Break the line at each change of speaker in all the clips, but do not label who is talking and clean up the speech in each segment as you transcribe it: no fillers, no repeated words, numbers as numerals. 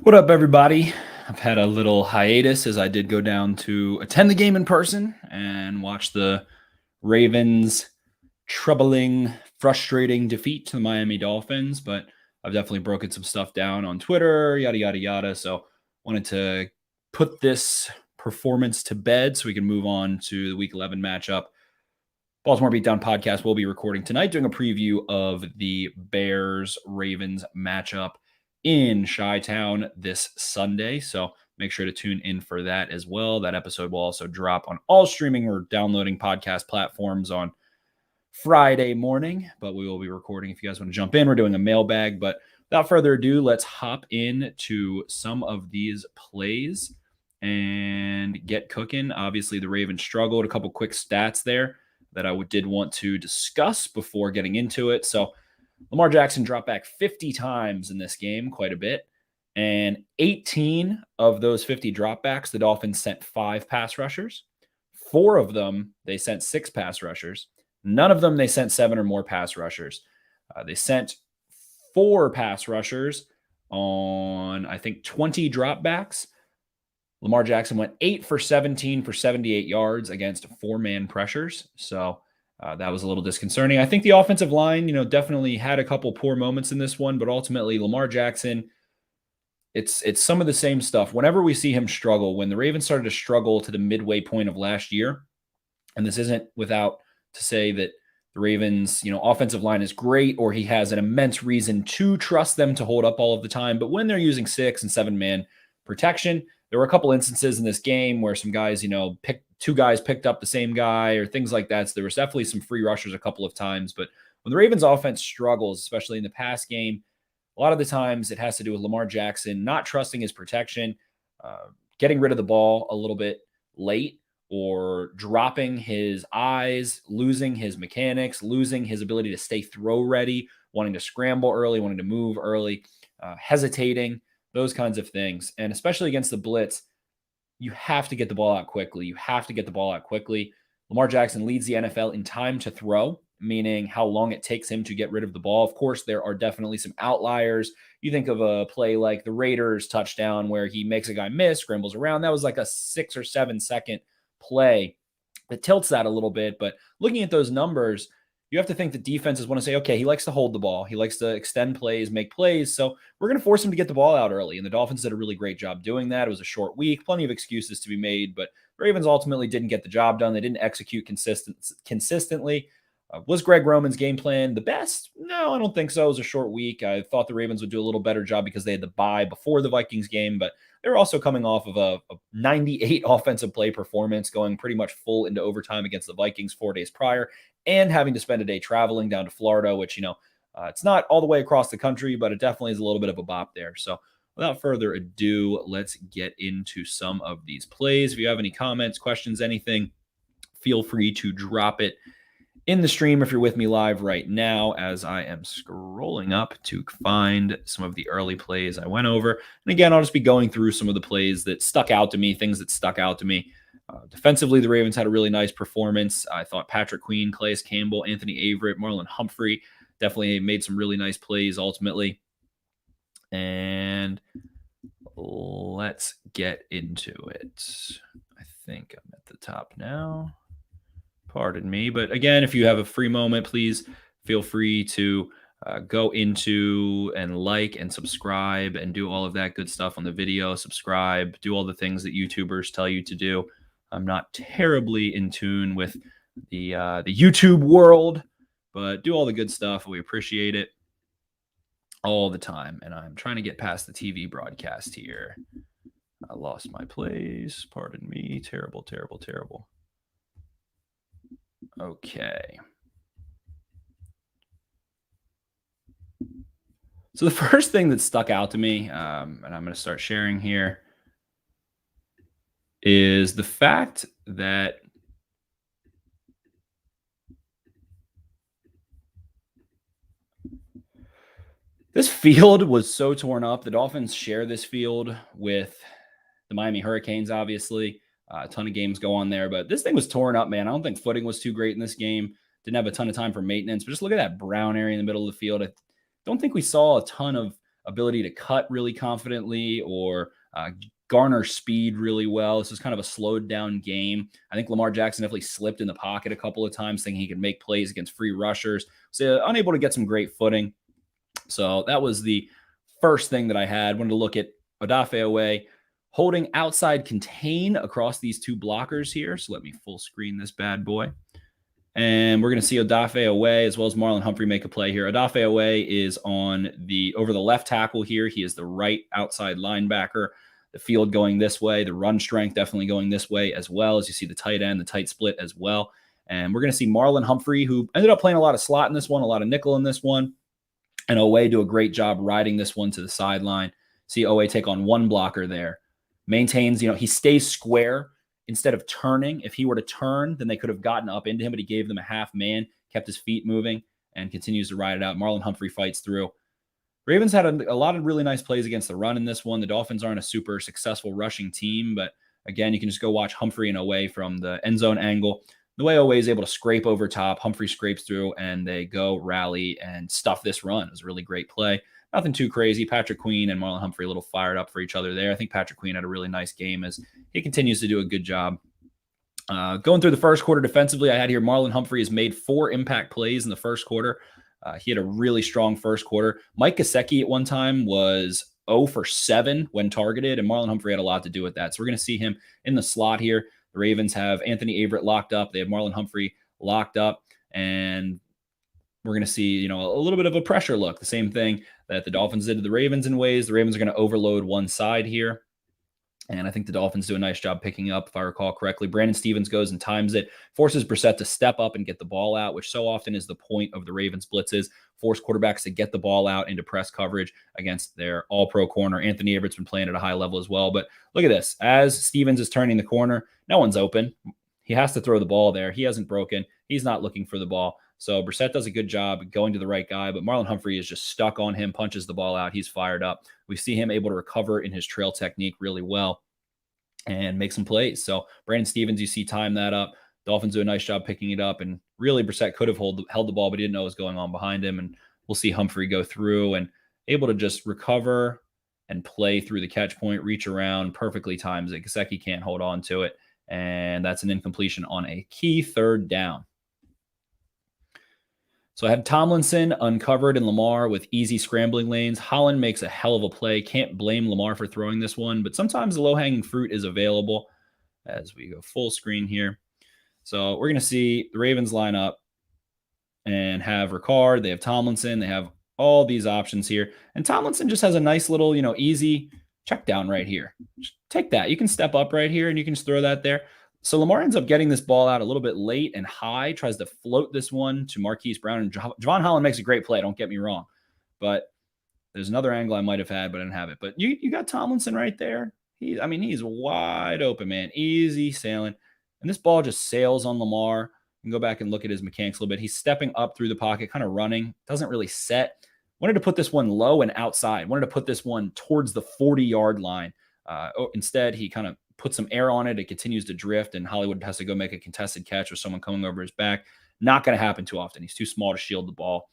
What up, everybody? I've had a little hiatus as I did go down to attend the game in person and watch the Ravens' troubling, frustrating defeat to the Miami Dolphins. But I've definitely broken some stuff down on Twitter, yada, yada, yada. So wanted to put this performance to bed so we can move on to the Week 11 matchup. Baltimore Beatdown Podcast will be recording tonight, doing a preview of the Bears-Ravens matchup in Chi-Town this Sunday. So make sure to tune in for that as well. That episode will also drop on all streaming or downloading podcast platforms on Friday morning, but we will be recording if you guys want to jump in. We're doing a mailbag, but without further ado, let's hop into some of these plays and get cooking. Obviously, the Ravens struggled. A couple quick stats there that I did want to discuss before getting into it. So Lamar Jackson dropped back 50 times in this game, quite a bit. And 18 of those 50 dropbacks, the Dolphins sent 5 pass rushers. 4 of them, they sent 6 pass rushers. None of them, they sent 7 or more pass rushers. They sent 4 pass rushers on, I think, 20 dropbacks. Lamar Jackson went 8 for 17 for 78 yards against 4-man pressures. So that was a little disconcerting. I think the offensive line, definitely had a couple poor moments in this one, but ultimately Lamar Jackson, it's some of the same stuff. Whenever we see him struggle, when the Ravens started to struggle to the midway point of last year, and this isn't without to say that the Ravens, offensive line is great or he has an immense reason to trust them to hold up all of the time. But when they're using 6 and 7-man protection, there were a couple instances in this game where some guys, two guys picked up the same guy or things like that. So there was definitely some free rushers a couple of times. But when the Ravens offense struggles, especially in the pass game, a lot of the times it has to do with Lamar Jackson not trusting his protection, getting rid of the ball a little bit late, or dropping his eyes, losing his mechanics, losing his ability to stay throw ready, wanting to scramble early, wanting to move early, hesitating, those kinds of things. And especially against the blitz, you have to get the ball out quickly. Lamar Jackson leads the NFL in time to throw, meaning how long it takes him to get rid of the ball. Of course, there are definitely some outliers. You think of a play like the Raiders touchdown where he makes a guy miss, scrambles around. That was like a 6 or 7 second play that tilts that a little bit. But looking at those numbers, you have to think the defenses want to say, okay, he likes to hold the ball. He likes to extend plays, make plays. So we're going to force him to get the ball out early. And the Dolphins did a really great job doing that. It was a short week, plenty of excuses to be made, but the Ravens ultimately didn't get the job done. They didn't execute consistently. Was Greg Roman's game plan the best? No, I don't think so. It was a short week. I thought the Ravens would do a little better job because they had the bye before the Vikings game, but they were also coming off of a 98 offensive play performance, going pretty much full into overtime against the Vikings 4 days prior, and having to spend a day traveling down to Florida, which, it's not all the way across the country, but it definitely is a little bit of a bop there. So without further ado, let's get into some of these plays. If you have any comments, questions, anything, feel free to drop it in the stream if you're with me live right now, as I am scrolling up to find some of the early plays I went over. And again, I'll just be going through some of the plays that stuck out to me, things that stuck out to me. Defensively, the Ravens had a really nice performance. I thought Patrick Queen, Calais Campbell, Anthony Averett, Marlon Humphrey definitely made some really nice plays ultimately. And let's get into it. I think I'm at the top now. Pardon me. But again, if you have a free moment, please feel free to go into and like and subscribe and do all of that good stuff on the video. Subscribe, do all the things that YouTubers tell you to do. I'm not terribly in tune with the YouTube world, but do all the good stuff. We appreciate it all the time. And I'm trying to get past the TV broadcast here. I lost my place. Pardon me. Terrible, terrible, terrible. Okay. So the first thing that stuck out to me, and I'm going to start sharing here, is the fact that this field was so torn up. The Dolphins share this field with the Miami Hurricanes, obviously. A ton of games go on there, but this thing was torn up, man. I don't think footing was too great in this game. Didn't have a ton of time for maintenance, but just look at that brown area in the middle of the field. I don't think we saw a ton of ability to cut really confidently or garner speed really well. This is kind of a slowed down game. I think Lamar Jackson definitely slipped in the pocket a couple of times, thinking he could make plays against free rushers. So unable to get some great footing. So that was the first thing that I had. Wanted to look at Odafe Oweh holding outside contain across these two blockers here. So let me full screen this bad boy. And we're going to see Odafe Oweh as well as Marlon Humphrey make a play here. Odafe Oweh is on over the left tackle here. He is the right outside linebacker. The field going this way. The run strength definitely going this way as well. As you see the tight end, the tight split as well. And we're going to see Marlon Humphrey, who ended up playing a lot of slot in this one, a lot of nickel in this one. And Oweh do a great job riding this one to the sideline. See Oweh take on one blocker there. Maintains, he stays square instead of turning. If he were to turn, then they could have gotten up into him, but he gave them a half man, kept his feet moving, and continues to ride it out. Marlon Humphrey fights through. Ravens had a lot of really nice plays against the run in this one. The Dolphins aren't a super successful rushing team, but again, you can just go watch Humphrey and Oweh from the end zone angle. The way Oweh is able to scrape over top, Humphrey scrapes through, and they go rally and stuff this run. It was a really great play. Nothing too crazy. Patrick Queen and Marlon Humphrey a little fired up for each other there. I think Patrick Queen had a really nice game as he continues to do a good job. Going through the first quarter defensively, I had here Marlon Humphrey has made 4 impact plays in the first quarter. He had a really strong first quarter. Mike Gesicki at one time was 0 for 7 when targeted, and Marlon Humphrey had a lot to do with that. So we're going to see him in the slot here. The Ravens have Anthony Averett locked up. They have Marlon Humphrey locked up, and we're going to see, a little bit of a pressure look. The same thing that the Dolphins did to the Ravens in ways. The Ravens are going to overload one side here. And I think the Dolphins do a nice job picking up, if I recall correctly. Brandon Stevens goes and times it, forces Brissett to step up and get the ball out, which so often is the point of the Ravens blitzes. Force quarterbacks to get the ball out into press coverage against their all-pro corner. Anthony Averett's been playing at a high level as well. But look at this. As Stevens is turning the corner, no one's open. He has to throw the ball there. He hasn't broken. He's not looking for the ball. So Brissett does a good job going to the right guy, but Marlon Humphrey is just stuck on him, punches the ball out. He's fired up. We see him able to recover in his trail technique really well and make some plays. So Brandon Stevens, you see time that up. Dolphins do a nice job picking it up, and really Brissett could have held the ball, but he didn't know what was going on behind him. And we'll see Humphrey go through and able to just recover and play through the catch point, reach around, perfectly times it. Gesicki can't hold on to it, and that's an incompletion on a key third down. So I had Tomlinson uncovered and Lamar with easy scrambling lanes. Holland makes a hell of a play. Can't blame Lamar for throwing this one, but sometimes the low-hanging fruit is available as we go full screen here. So we're going to see the Ravens line up and have Ricard. They have Tomlinson. They have all these options here. And Tomlinson just has a nice little, easy check down right here. Just take that. You can step up right here and you can just throw that there. So Lamar ends up getting this ball out a little bit late and high, tries to float this one to Marquise Brown. And Javon Holland makes a great play, don't get me wrong. But there's another angle I might have had, but I didn't have it. But you got Tomlinson right there. He's wide open, man. Easy sailing. And this ball just sails on Lamar. You can go back and look at his mechanics a little bit. He's stepping up through the pocket, kind of running. Doesn't really set. Wanted to put this one low and outside. Wanted to put this one towards the 40-yard line. Instead, he kind of put some air on it. It continues to drift, and Hollywood has to go make a contested catch with someone coming over his back. Not going to happen too often. He's too small to shield the ball,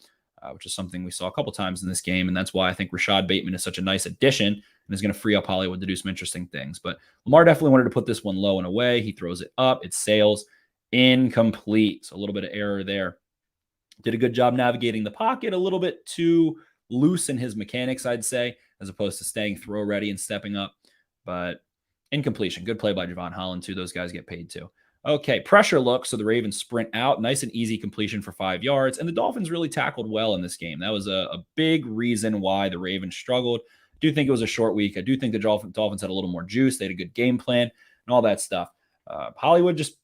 which is something we saw a couple times in this game, and that's why I think Rashad Bateman is such a nice addition and is going to free up Hollywood to do some interesting things. But Lamar definitely wanted to put this one low and away. He throws it up. It sails. Incomplete. So a little bit of error there. Did a good job navigating the pocket, a little bit too loose in his mechanics, I'd say, as opposed to staying throw ready and stepping up. But incompletion. Good play by Javon Holland, too. Those guys get paid, too. Okay, pressure look. So the Ravens sprint out. Nice and easy completion for 5 yards. And the Dolphins really tackled well in this game. That was a big reason why the Ravens struggled. I do think it was a short week. I do think the Dolphins had a little more juice. They had a good game plan and all that stuff. Hollywood just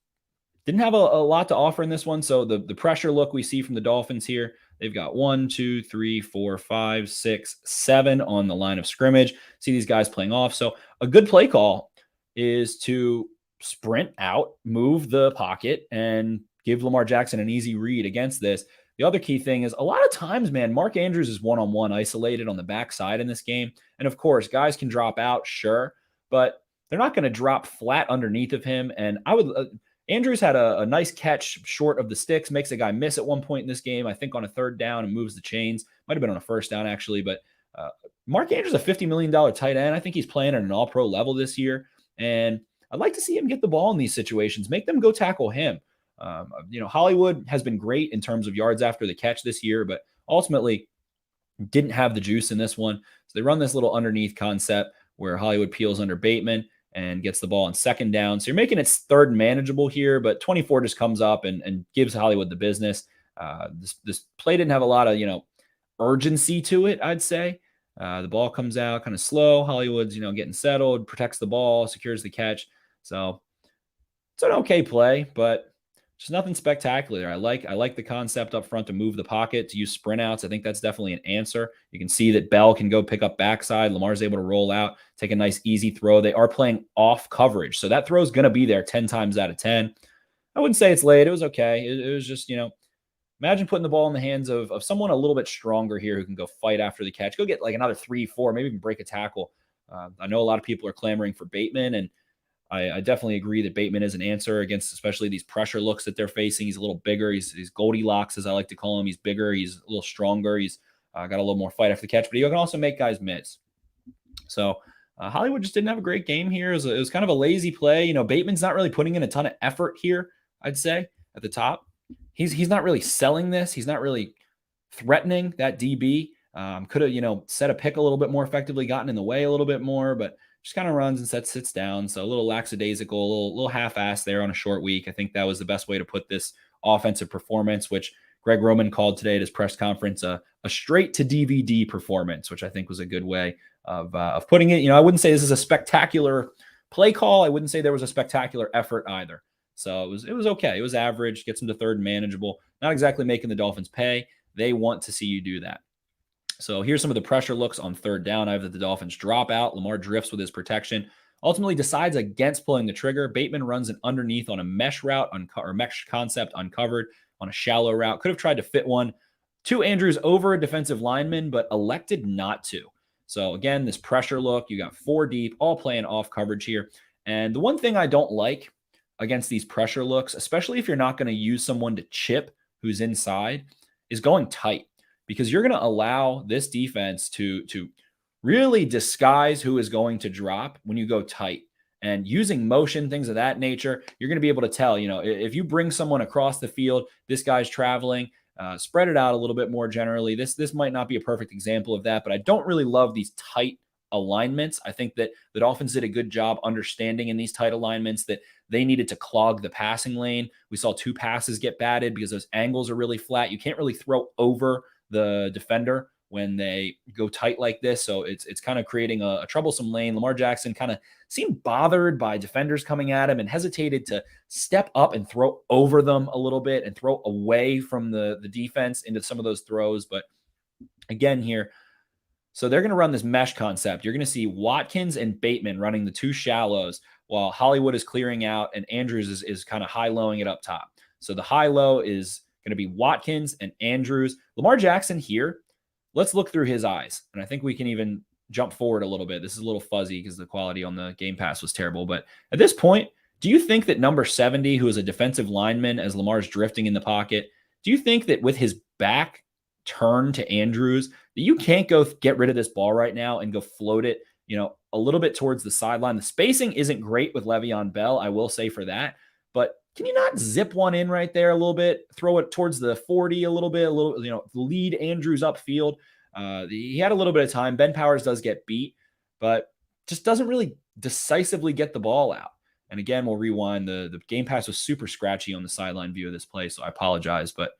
didn't have a lot to offer in this one. So the pressure look we see from the Dolphins here, they've got 1, 2, 3, 4, 5, 6, 7 on the line of scrimmage. See these guys playing off. So a good play call is to sprint out, move the pocket, and give Lamar Jackson an easy read against this. The other key thing is a lot of times, man, Mark Andrews is one-on-one isolated on the backside in this game. And of course, guys can drop out, sure, but they're not going to drop flat underneath of him. And Andrews had a nice catch short of the sticks, makes a guy miss at one point in this game, I think on a third down, and moves the chains. Might have been on a first down, actually, but Mark Andrews is a $50 million tight end. I think he's playing at an all-pro level this year. And I'd like to see him get the ball in these situations. Make them go tackle him. Hollywood has been great in terms of yards after the catch this year, but ultimately didn't have the juice in this one. So they run this little underneath concept where Hollywood peels under Bateman and gets the ball on second down. So you're making it third and manageable here, but 24 just comes up and gives Hollywood the business. This play didn't have a lot of, urgency to it, I'd say. The ball comes out kind of slow. Hollywood's, getting settled, protects the ball, secures the catch. So it's an okay play, but just nothing spectacular. I like the concept up front to move the pocket, to use sprint outs. I think that's definitely an answer. You can see that Bell can go pick up backside. Lamar's able to roll out, take a nice easy throw. They are playing off coverage, so that throw is going to be there 10 times out of 10. I wouldn't say it's late. It was okay. It was just, imagine putting the ball in the hands of someone a little bit stronger here who can go fight after the catch. Go get like another 3, 4, maybe even break a tackle. I know a lot of people are clamoring for Bateman, and I definitely agree that Bateman is an answer against especially these pressure looks that they're facing. He's a little bigger. He's Goldilocks, as I like to call him. He's bigger. He's a little stronger. He's got a little more fight after the catch, but he can also make guys miss. So Hollywood just didn't have a great game here. It was kind of a lazy play. Bateman's not really putting in a ton of effort here, I'd say, at the top. He's not really selling this. He's not really threatening that DB. Could have, set a pick a little bit more effectively, gotten in the way a little bit more, but just kind of runs and sits down. So a little lackadaisical, a little half-assed there on a short week. I think that was the best way to put this offensive performance, which Greg Roman called today at his press conference a straight to DVD performance, which I think was a good way of putting it. I wouldn't say this is a spectacular play call. I wouldn't say there was a spectacular effort either. So it was okay. It was average, gets them to third and manageable. Not exactly making the Dolphins pay. They want to see you do that. So here's some of the pressure looks on third down. I have that the Dolphins drop out. Lamar drifts with his protection. Ultimately decides against pulling the trigger. Bateman runs an underneath on a mesh route or mesh concept uncovered on a shallow route. Could have tried to fit one to Andrews over a defensive lineman, but elected not to. So again, this pressure look, you got 4 deep, all playing off coverage here. And the one thing I don't like against these pressure looks, especially if you're not going to use someone to chip who's inside, is going tight. Because you're going to allow this defense to really disguise who is going to drop when you go tight. And using motion, things of that nature, you're going to be able to tell, if you bring someone across the field, this guy's traveling, spread it out a little bit more generally. This might not be a perfect example of that, but I don't really love these tight alignments. I think that the Dolphins did a good job understanding in these tight alignments that they needed to clog the passing lane. We saw 2 passes get batted because those angles are really flat. You can't really throw over the defender when they go tight like this. So it's kind of creating a troublesome lane. Lamar Jackson kind of seemed bothered by defenders coming at him and hesitated to step up and throw over them a little bit and throw away from the defense into some of those throws. But again here, so they're going to run this mesh concept. You're going to see Watkins and Bateman running the 2 shallows while Hollywood is clearing out and Andrews is kind of high-lowing it up top. So the high-low is going to be Watkins and Andrews. Lamar Jackson here, let's look through his eyes. And I think we can even jump forward a little bit. This is a little fuzzy because the quality on the Game Pass was terrible. But at this point, do you think that number 70, who is a defensive lineman as Lamar's drifting in the pocket, do you think that with his back turned to Andrews, that you can't go get rid of this ball right now and go float it, a little bit towards the sideline? The spacing isn't great with Le'Veon Bell, I will say for that. But can you not zip one in right there a little bit, throw it towards the 40 a little bit, lead Andrews upfield? He had a little bit of time. Ben Powers does get beat, but just doesn't really decisively get the ball out. And again, we'll rewind. The Game Pass was super scratchy on the sideline view of this play, so I apologize. But,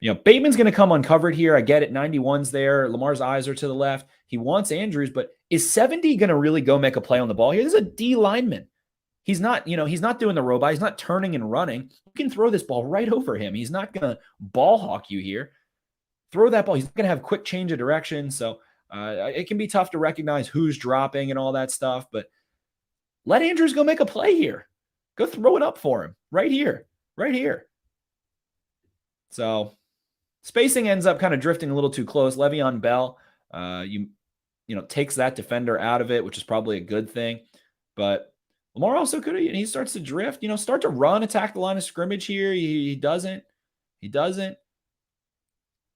Bateman's going to come uncovered here. I get it. 91's there. Lamar's eyes are to the left. He wants Andrews, but is 70 going to really go make a play on the ball here? This is a D lineman. He's not, he's not doing the robot. He's not turning and running. You can throw this ball right over him. He's not going to ball hawk you here. Throw that ball. He's going to have quick change of direction. So it can be tough to recognize who's dropping and all that stuff. But let Andrews go make a play here. Go throw it up for him right here. So spacing ends up kind of drifting a little too close. Le'Veon Bell, takes that defender out of it, which is probably a good thing. But Lamar also could have, he starts to drift, start to run, attack the line of scrimmage here. He doesn't.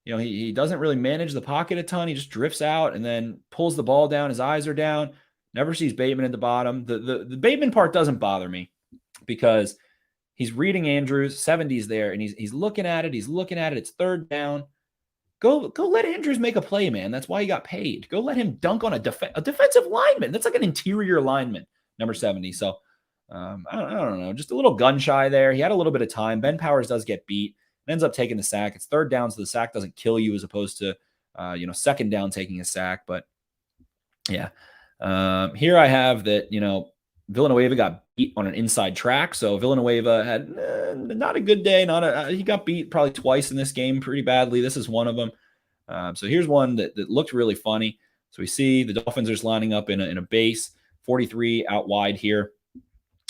He doesn't really manage the pocket a ton. He just drifts out and then pulls the ball down. His eyes are down. Never sees Bateman at the bottom. The Bateman part doesn't bother me because he's reading Andrews. 70's there, and he's looking at it. He's looking at it. It's third down. Go let Andrews make a play, man. That's why he got paid. Go let him dunk on a defensive lineman. That's like an interior lineman, number 70. So I don't know. Just a little gun shy there. He had a little bit of time. Ben Powers does get beat. Ends up taking the sack. It's third down, so the sack doesn't kill you as opposed to, second down taking a sack. But yeah, here I have that, Villanueva got beat on an inside track. So Villanueva had not a good day. He got beat probably twice in this game pretty badly. This is one of them. So here's one that looked really funny. So we see the Dolphins are just lining up in a base, 43 out wide here.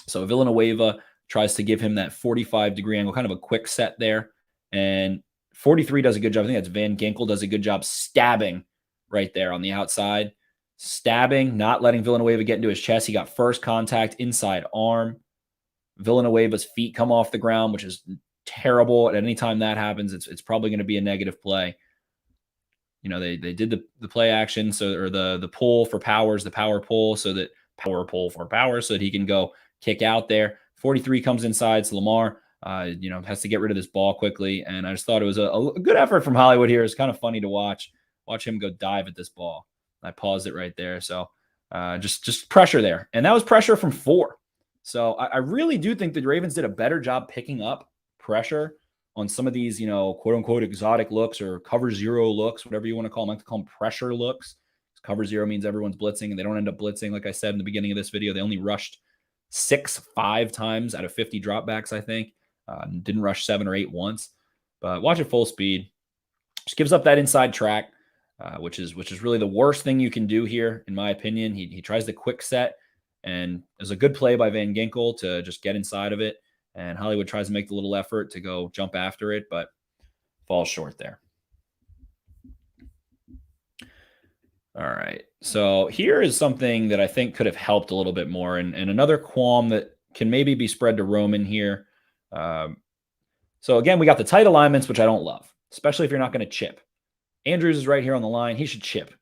So Villanueva tries to give him that 45-degree angle, kind of a quick set there. And 43 does a good job. I think that's Van Ginkel does a good job stabbing right there on the outside. Stabbing, not letting Villanueva get into his chest. He got first contact, inside arm. Villanueva's feet come off the ground, which is terrible. At any time that happens, it's probably going to be a negative play. They did the play action, or the pull for Powers, the power pull, so that so that he can go kick out there. 43 comes inside, so Lamar has to get rid of this ball quickly. And I just thought it was a good effort from Hollywood here. It's kind of funny to watch him go dive at this ball. I paused it right there. So just pressure there. And that was pressure from 4. So I really do think the Ravens did a better job picking up pressure on some of these, quote unquote exotic looks or cover zero looks, whatever you want to call them. I like to call them pressure looks. Cover zero means everyone's blitzing and they don't end up blitzing. Like I said in the beginning of this video, they only rushed 5 times out of 50 dropbacks, I think. Didn't rush 7 or 8 once, but watch it full speed. Just gives up that inside track, which is really the worst thing you can do here, in my opinion. He tries the quick set, and there's a good play by Van Ginkel to just get inside of it. And Hollywood tries to make the little effort to go jump after it, but falls short there. All right. So here is something that I think could have helped a little bit more, and another qualm that can maybe be spread to Roman here. So again, we got the tight alignments, which I don't love, especially if you're not going to chip. Andrews is right here on the line. He should chip.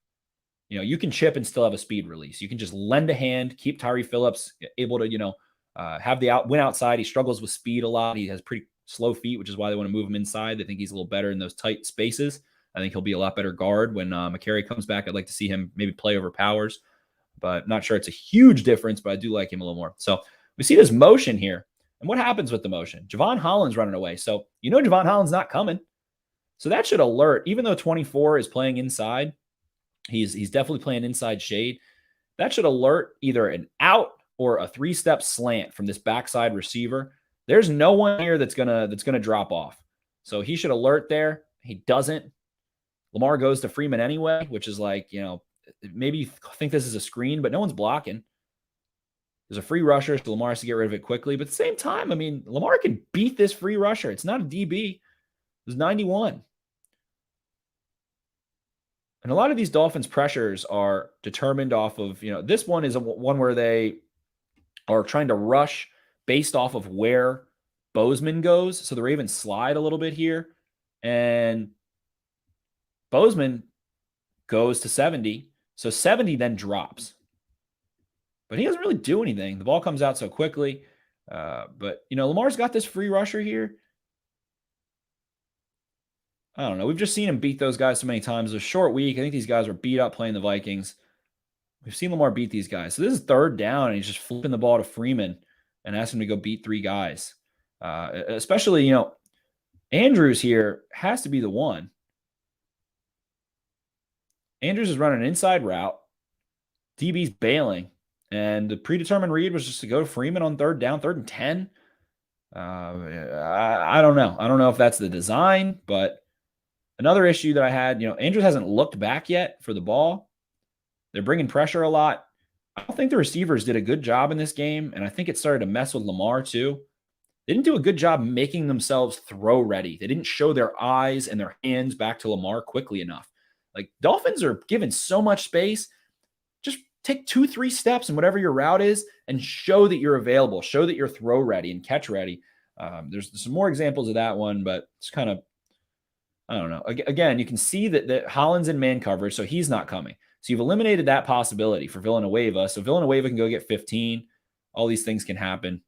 You can chip and still have a speed release. You can just lend a hand, keep Tyree Phillips able to, have the win outside. He struggles with speed a lot. He has pretty slow feet, which is why they want to move him inside. They think he's a little better in those tight spaces. I think he'll be a lot better guard when McCary comes back. I'd like to see him maybe play over Powers, but not sure it's a huge difference, but I do like him a little more. So we see this motion here. And what happens with the motion? Javon Holland's running away. So Javon Holland's not coming. So that should alert, even though 24 is playing inside, he's definitely playing inside shade. That should alert either an out or a 3-step slant from this backside receiver. There's no one here that's gonna drop off. So he should alert there. He doesn't. Lamar goes to Freeman anyway, which is like, maybe you think this is a screen, but no one's blocking. There's a free rusher, so Lamar has to get rid of it quickly. But at the same time, Lamar can beat this free rusher. It's not a DB. It was 91. And a lot of these Dolphins pressures are determined off of, this one is one where they are trying to rush based off of where Bozeman goes. So the Ravens slide a little bit here. And Bozeman goes to 70. So 70 then drops. But he doesn't really do anything. The ball comes out so quickly. But, Lamar's got this free rusher here. I don't know. We've just seen him beat those guys so many times. It was a short week. I think these guys were beat up playing the Vikings. We've seen Lamar beat these guys. So this is third down, and he's just flipping the ball to Freeman and asking him to go beat 3 guys. Especially, Andrews here has to be the one. Andrews is running an inside route. DB's bailing. And the predetermined read was just to go to Freeman on third down, 3rd and 10. I don't know. I don't know if that's the design, but another issue that I had, Andrews hasn't looked back yet for the ball. They're bringing pressure a lot. I don't think the receivers did a good job in this game, and I think it started to mess with Lamar too. They didn't do a good job making themselves throw ready. They didn't show their eyes and their hands back to Lamar quickly enough. Like, Dolphins are given so much space. Just take 2-3 steps in whatever your route is and show that you're available. Show that you're throw ready and catch ready. There's some more examples of that one, but it's kind of, I don't know. Again, you can see that Holland's in man coverage, so he's not coming. So you've eliminated that possibility for Villanueva. So Villanueva can go get 15. All these things can happen.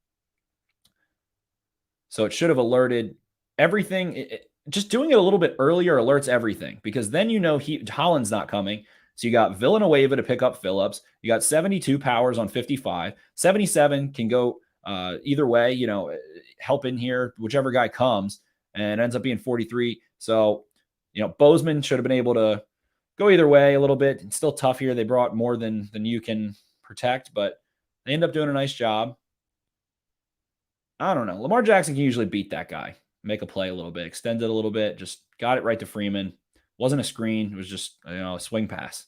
So it should have alerted everything. Just doing it a little bit earlier alerts everything, because then you know Holland's not coming. So you got Villanueva to pick up Phillips. You got 72 powers on 55. 77 can go either way, help in here, whichever guy comes, and ends up being 43. So, Bozeman should have been able to go either way a little bit. It's still tough here. They brought more than you can protect, but they end up doing a nice job. I don't know. Lamar Jackson can usually beat that guy, make a play a little bit, extend it a little bit, just got it right to Freeman. Wasn't a screen. It was just, a swing pass.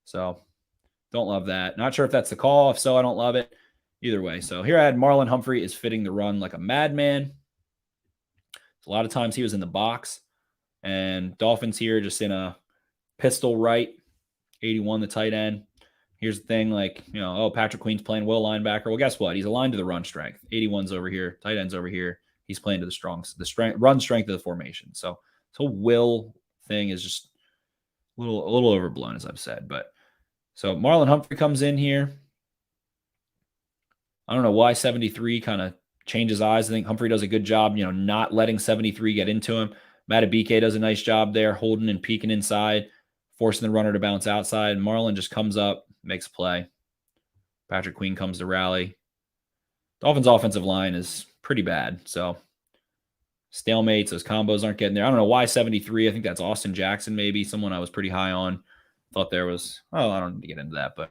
So don't love that. Not sure if that's the call. If so, I don't love it. Either way. So here I had Marlon Humphrey is fitting the run like a madman. A lot of times he was in the box. And Dolphins here just in a pistol right. 81, the tight end. Here's the thing, Patrick Queen's playing will linebacker. Well, guess what? He's aligned to the run strength. 81's over here. Tight end's over here. He's playing to the run strength of the formation. So this whole will thing is just a little overblown, as I've said. But so Marlon Humphrey comes in here. I don't know why 73 kind of changes eyes. I think Humphrey does a good job, not letting 73 get into him. Matabike does a nice job there, holding and peeking inside, forcing the runner to bounce outside. Marlon just comes up, makes a play. Patrick Queen comes to rally. Dolphins' offensive line is pretty bad. So stalemates, those combos aren't getting there. I don't know why 73. I think that's Austin Jackson, maybe someone I was pretty high on. Thought there was, I don't need to get into that, but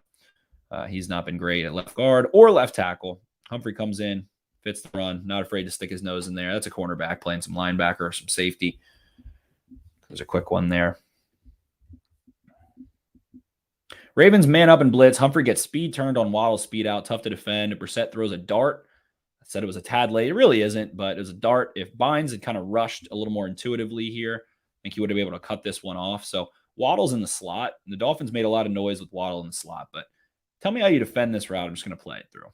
he's not been great at left guard or left tackle. Humphrey comes in, fits the run, not afraid to stick his nose in there. That's a cornerback playing some linebacker or some safety. There's a quick one there. Ravens man up and blitz. Humphrey gets speed turned on Waddle's speed out. Tough to defend. Brissett throws a dart. I said it was a tad late. It really isn't, but it was a dart. If Bynes had kind of rushed a little more intuitively here, I think he would have been able to cut this one off. So Waddle's in the slot. The Dolphins made a lot of noise with Waddle in the slot, but tell me how you defend this route. I'm just going to play it through.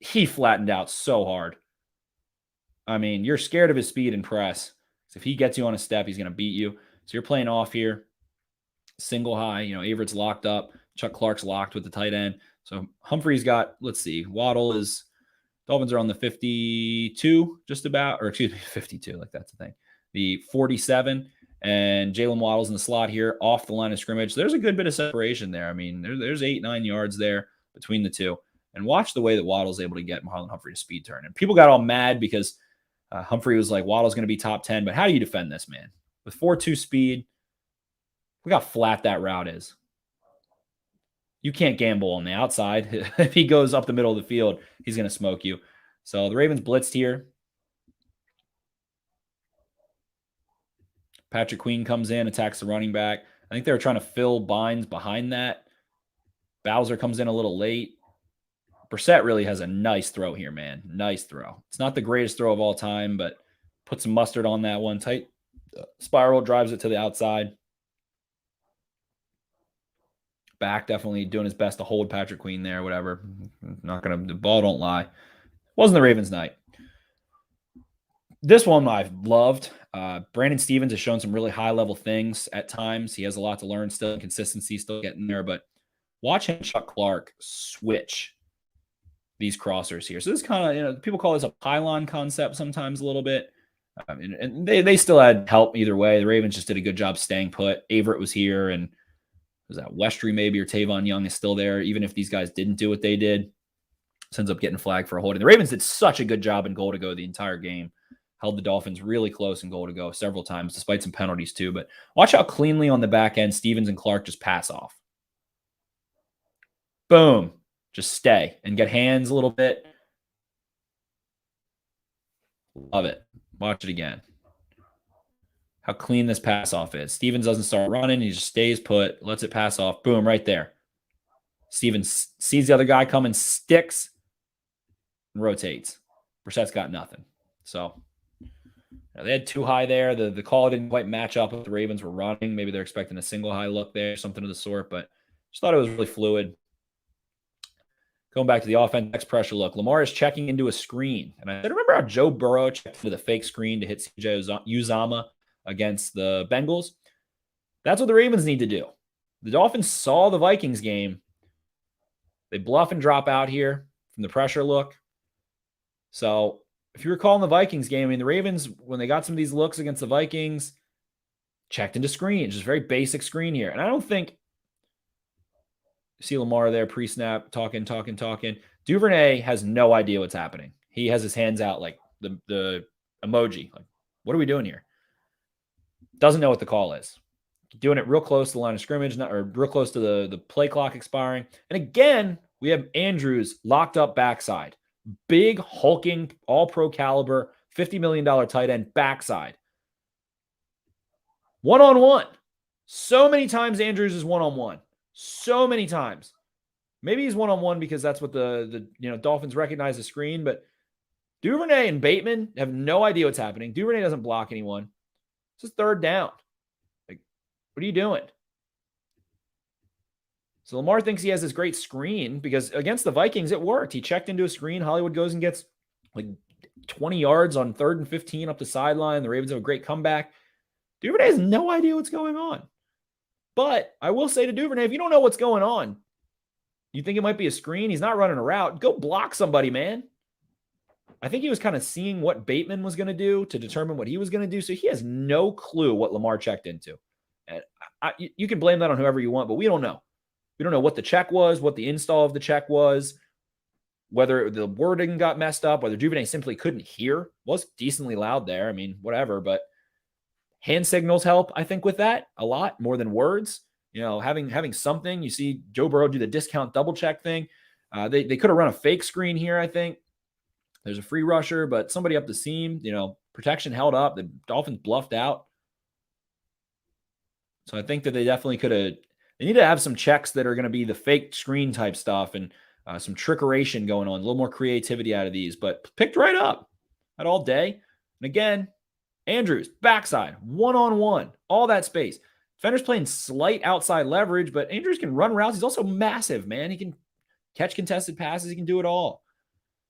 He flattened out so hard. I mean, you're scared of his speed and press. So if he gets you on a step, he's going to beat you. So you're playing off here. Single high. Averett's locked up. Chuck Clark's locked with the tight end. So Humphrey's got, let's see, Dolphins are on the 52 just about, or excuse me, 52, like that's the thing. The 47. And Jalen Waddle's in the slot here off the line of scrimmage. So there's a good bit of separation there. I mean, there's 8-9 yards there between the two. And watch the way that Waddle's able to get Marlon Humphrey to speed turn. And people got all mad because Humphrey was like, Waddle's going to be top 10. But how do you defend this, man? With 4.2 speed, look how flat that route is. You can't gamble on the outside. If he goes up the middle of the field, he's going to smoke you. So the Ravens blitzed here. Patrick Queen comes in, attacks the running back. I think they were trying to fill Bynes behind that. Bowser comes in a little late. Brissett really has a nice throw here, man. Nice throw. It's not the greatest throw of all time, but put some mustard on that one. Tight spiral, drives it to the outside. Back definitely doing his best to hold Patrick Queen there, whatever. The ball don't lie. Wasn't the Ravens' night. This one I've loved. Brandon Stevens has shown some really high-level things at times. He has a lot to learn still. Consistency still getting there. But watch him, Chuck Clark, switch these crossers here. So this kind of, people call this a pylon concept sometimes a little bit. And they still had help either way. The Ravens just did a good job staying put. Averett was here, and was that Westry maybe, or Tavon Young is still there. Even if these guys didn't do what they did, ends up getting flagged for a holding. The Ravens did such a good job in goal to go the entire game. Held the Dolphins really close in goal to go several times, despite some penalties too. But watch how cleanly on the back end Stevens and Clark just pass off. Boom. Just stay and get hands a little bit. Love it. Watch it again. How clean this pass off is. Stevens doesn't start running. He just stays put, lets it pass off. Boom, right there. Stevens sees the other guy coming, sticks, and rotates. Brissett's got nothing. So they had too high there. The call didn't quite match up with the Ravens were running. Maybe they're expecting a single high look there, something of the sort, but just thought it was really fluid. Going back to the offense, next pressure look. Lamar is checking into a screen. And I remember how Joe Burrow checked into the fake screen to hit CJ Uzama against the Bengals. That's what the Ravens need to do. The Dolphins saw the Vikings game. They bluff and drop out here from the pressure look. So if you recall in the Vikings game, I mean, the Ravens, when they got some of these looks against the Vikings, checked into screen, just very basic screen here. And I don't think, see Lamar there pre-snap, talking. Duvernay has no idea what's happening. He has his hands out like the emoji. Like, what are we doing here? Doesn't know what the call is. Doing it real close to the line of scrimmage, or real close to the play clock expiring. And again, we have Andrews locked up backside. Big, hulking, all-pro caliber, $50 million tight end backside. One-on-one. So many times Andrews is one-on-one. So many times. Maybe he's one-on-one because that's what the Dolphins recognize the screen, but Duvernay and Bateman have no idea what's happening. Duvernay doesn't block anyone. This is third down. Like, what are you doing? So Lamar thinks he has this great screen because against the Vikings, it worked. He checked into a screen. Hollywood goes and gets like 20 yards on 3rd and 15 up the sideline. The Ravens have a great comeback. Duvernay has no idea what's going on. But I will say to Duvernay, if you don't know what's going on, you think it might be a screen, he's not running a route, go block somebody, man. I think he was kind of seeing what Bateman was going to do to determine what he was going to do. So he has no clue what Lamar checked into. And you can blame that on whoever you want, but we don't know. We don't know what the check was, what the install of the check was, whether the wording got messed up, whether Duvernay simply couldn't hear. It was decently loud there. I mean, whatever, but hand signals help, I think, with that a lot more than words. Having something. You see Joe Burrow do the discount double check thing. They could have run a fake screen here, I think. There's a free rusher, but somebody up the seam, protection held up. The Dolphins bluffed out. So I think that they definitely could have. They need to have some checks that are going to be the fake screen type stuff and some trickeration going on, a little more creativity out of these, but picked right up at all day. And again, Andrews, backside, one-on-one, all that space. Defender's playing slight outside leverage, but Andrews can run routes. He's also massive, man. He can catch contested passes. He can do it all.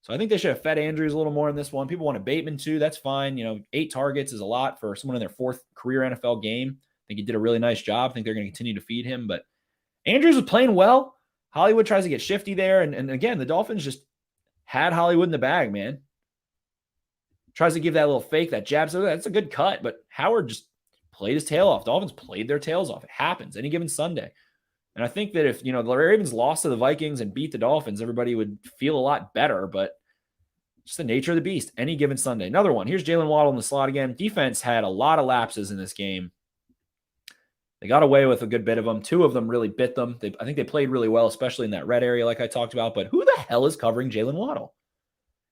So I think they should have fed Andrews a little more in this one. People wanted Bateman too. That's fine. 8 targets is a lot for someone in their 4th career NFL game. I think he did a really nice job. I think they're going to continue to feed him. But Andrews was playing well. Hollywood tries to get shifty there. And again, the Dolphins just had Hollywood in the bag, man. Tries to give that little fake, that jab. So that's a good cut. But Howard just played his tail off. Dolphins played their tails off. It happens any given Sunday. And I think that if, the Ravens lost to the Vikings and beat the Dolphins, everybody would feel a lot better. But just the nature of the beast, any given Sunday. Another one. Here's Jalen Waddle in the slot again. Defense had a lot of lapses in this game. They got away with a good bit of them. 2 of them really bit them. I think they played really well, especially in that red area like I talked about. But who the hell is covering Jalen Waddle?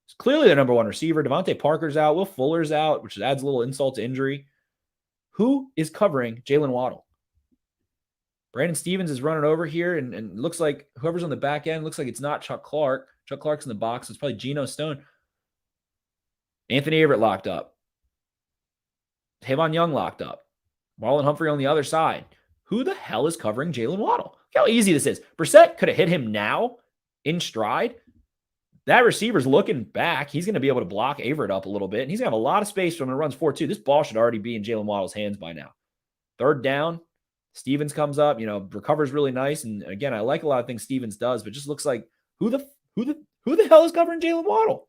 It's clearly the number 1 receiver. Devontae Parker's out. Will Fuller's out, which adds a little insult to injury. Who is covering Jalen Waddle? Brandon Stevens is running over here, and looks like whoever's on the back end, looks like it's not Chuck Clark. Chuck Clark's in the box. It's probably Geno Stone. Anthony Averett locked up. Tavon Young locked up. Marlon Humphrey on the other side. Who the hell is covering Jalen Waddle? Look how easy this is. Brissett could have hit him now in stride. That receiver's looking back. He's going to be able to block Averett up a little bit, and he's going to have a lot of space when it runs 4-2. This ball should already be in Jalen Waddle's hands by now. 3rd down. Stevens comes up, recovers really nice. And again, I like a lot of things Stevens does, but just looks like who the hell is covering Jalen Waddle?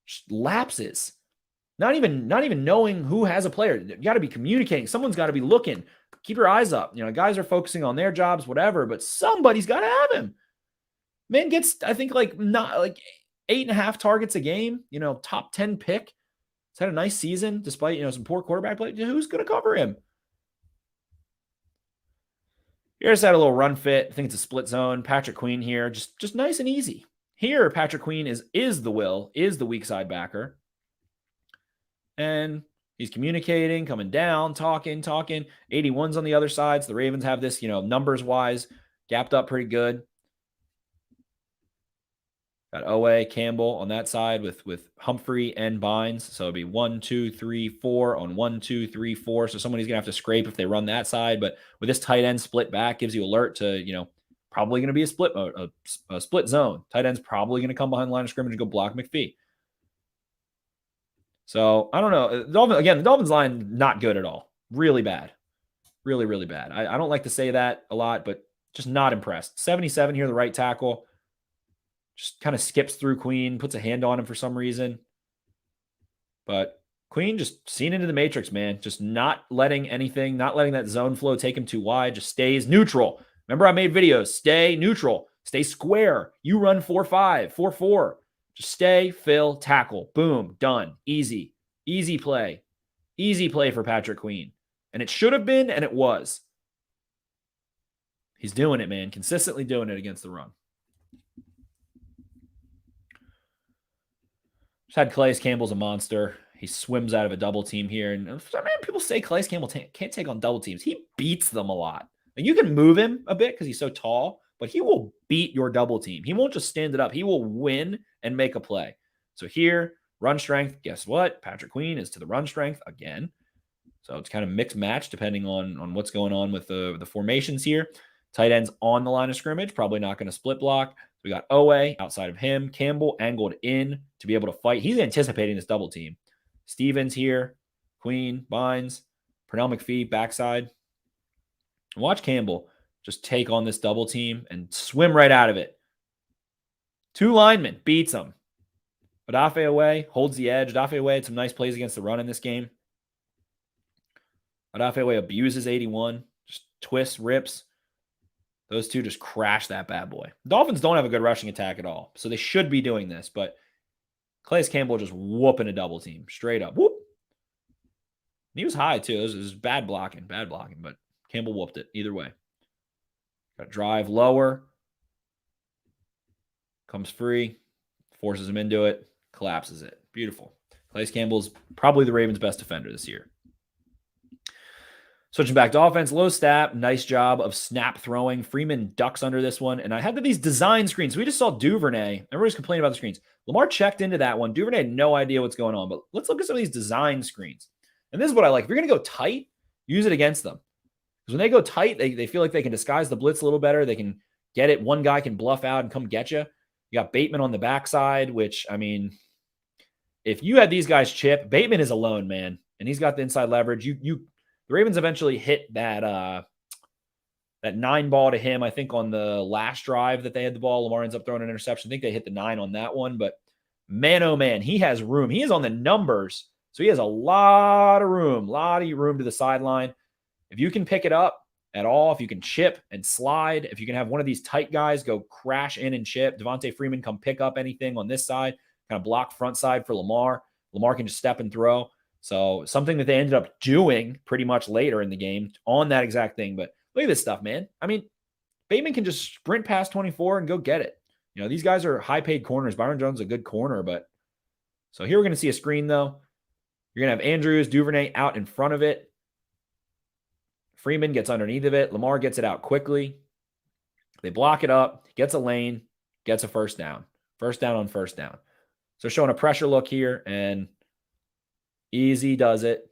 Just lapses. Not even knowing who has a player. You got to be communicating. Someone's got to be looking. Keep your eyes up. Guys are focusing on their jobs, whatever, but somebody's got to have him. Man gets, I think, not 8.5 targets a game, top 10 pick. He's had a nice season despite, some poor quarterback play. Who's going to cover him? Here's had a little run fit. I think it's a split zone. Patrick Queen here, just nice and easy. Here, Patrick Queen is the weak side backer. And he's communicating, coming down, talking. 81's on the other side. So the Ravens have this, numbers-wise, gapped up pretty good. Got Owe, Campbell on that side with Humphrey and Bynes. So it'd be 1, 2, 3, 4 on 1, 2, 3, 4. So somebody's going to have to scrape if they run that side. But with this tight end split back, gives you alert to, probably going to be a split zone. Tight end's probably going to come behind the line of scrimmage and go block McPhee. So I don't know. The Dolphins line, not good at all. Really bad. Really, really bad. I don't like to say that a lot, but just not impressed. 77 here, the right tackle. Just kind of skips through Queen, puts a hand on him for some reason. But Queen just seen into the matrix, man. Just not letting that zone flow take him too wide. Just stays neutral. Remember, I made videos. Stay neutral. Stay square. You run 4-5, 4-4. Just stay, fill, tackle. Boom. Done. Easy. Easy play. Easy play for Patrick Queen. And it should have been, and it was. He's doing it, man. Consistently doing it against the run. Just had Calais Campbell's a monster. He swims out of a double team here. And man, people say Calais Campbell can't take on double teams. He beats them a lot. And you can move him a bit because he's so tall, but he will beat your double team. He won't just stand it up. He will win and make a play. So here, run strength. Guess what? Patrick Queen is to the run strength again. So it's kind of mixed match depending on what's going on with the formations here. Tight ends on the line of scrimmage, probably not going to split block. So we got Owe outside of him. Campbell angled in to be able to fight. He's anticipating this double team. Stevens here. Queen, Bynes, Pernell McPhee, backside. Watch Campbell just take on this double team and swim right out of it. 2 linemen, beats them. Odafe Owe holds the edge. Odafe Owe had some nice plays against the run in this game. Odafe Owe abuses 81. Just twists, rips. Those two just crash that bad boy. Dolphins don't have a good rushing attack at all, so they should be doing this, but Calais Campbell just whooping a double team. Straight up. Whoop. And he was high, too. It was bad blocking, but Campbell whooped it either way. Got to drive lower. Comes free. Forces him into it. Collapses it. Beautiful. Calais Campbell's probably the Ravens' best defender this year. Switching back to offense, low stat, nice job of snap throwing. Freeman ducks under this one. And I had these design screens. We just saw Duvernay. Everybody's complaining about the screens. Lamar checked into that one. Duvernay had no idea what's going on. But let's look at some of these design screens. And this is what I like. If you're going to go tight, use it against them. Because when they go tight, they feel like they can disguise the blitz a little better. They can get it. One guy can bluff out and come get you. You got Bateman on the backside, which, I mean, if you had these guys chip, Bateman is alone, man. And he's got the inside leverage. The Ravens eventually hit that 9 ball to him, I think, on the last drive that they had the ball. Lamar ends up throwing an interception. I think they hit the 9 on that one. But, man, oh, man, he has room. He is on the numbers, so he has a lot of room to the sideline. If you can pick it up at all, if you can chip and slide, if you can have one of these tight guys go crash in and chip, Devontae Freeman come pick up anything on this side, kind of block front side for Lamar. Lamar can just step and throw. So something that they ended up doing pretty much later in the game on that exact thing. But look at this stuff, man. I mean, Bateman can just sprint past 24 and go get it. You know, these guys are high-paid corners. Byron Jones is a good corner, but so here we're going to see a screen, though. You're going to have Andrews, Duvernay out in front of it. Freeman gets underneath of it. Lamar gets it out quickly. They block it up, gets a lane, gets a first down. First down on first down. So showing a pressure look here, and easy does it.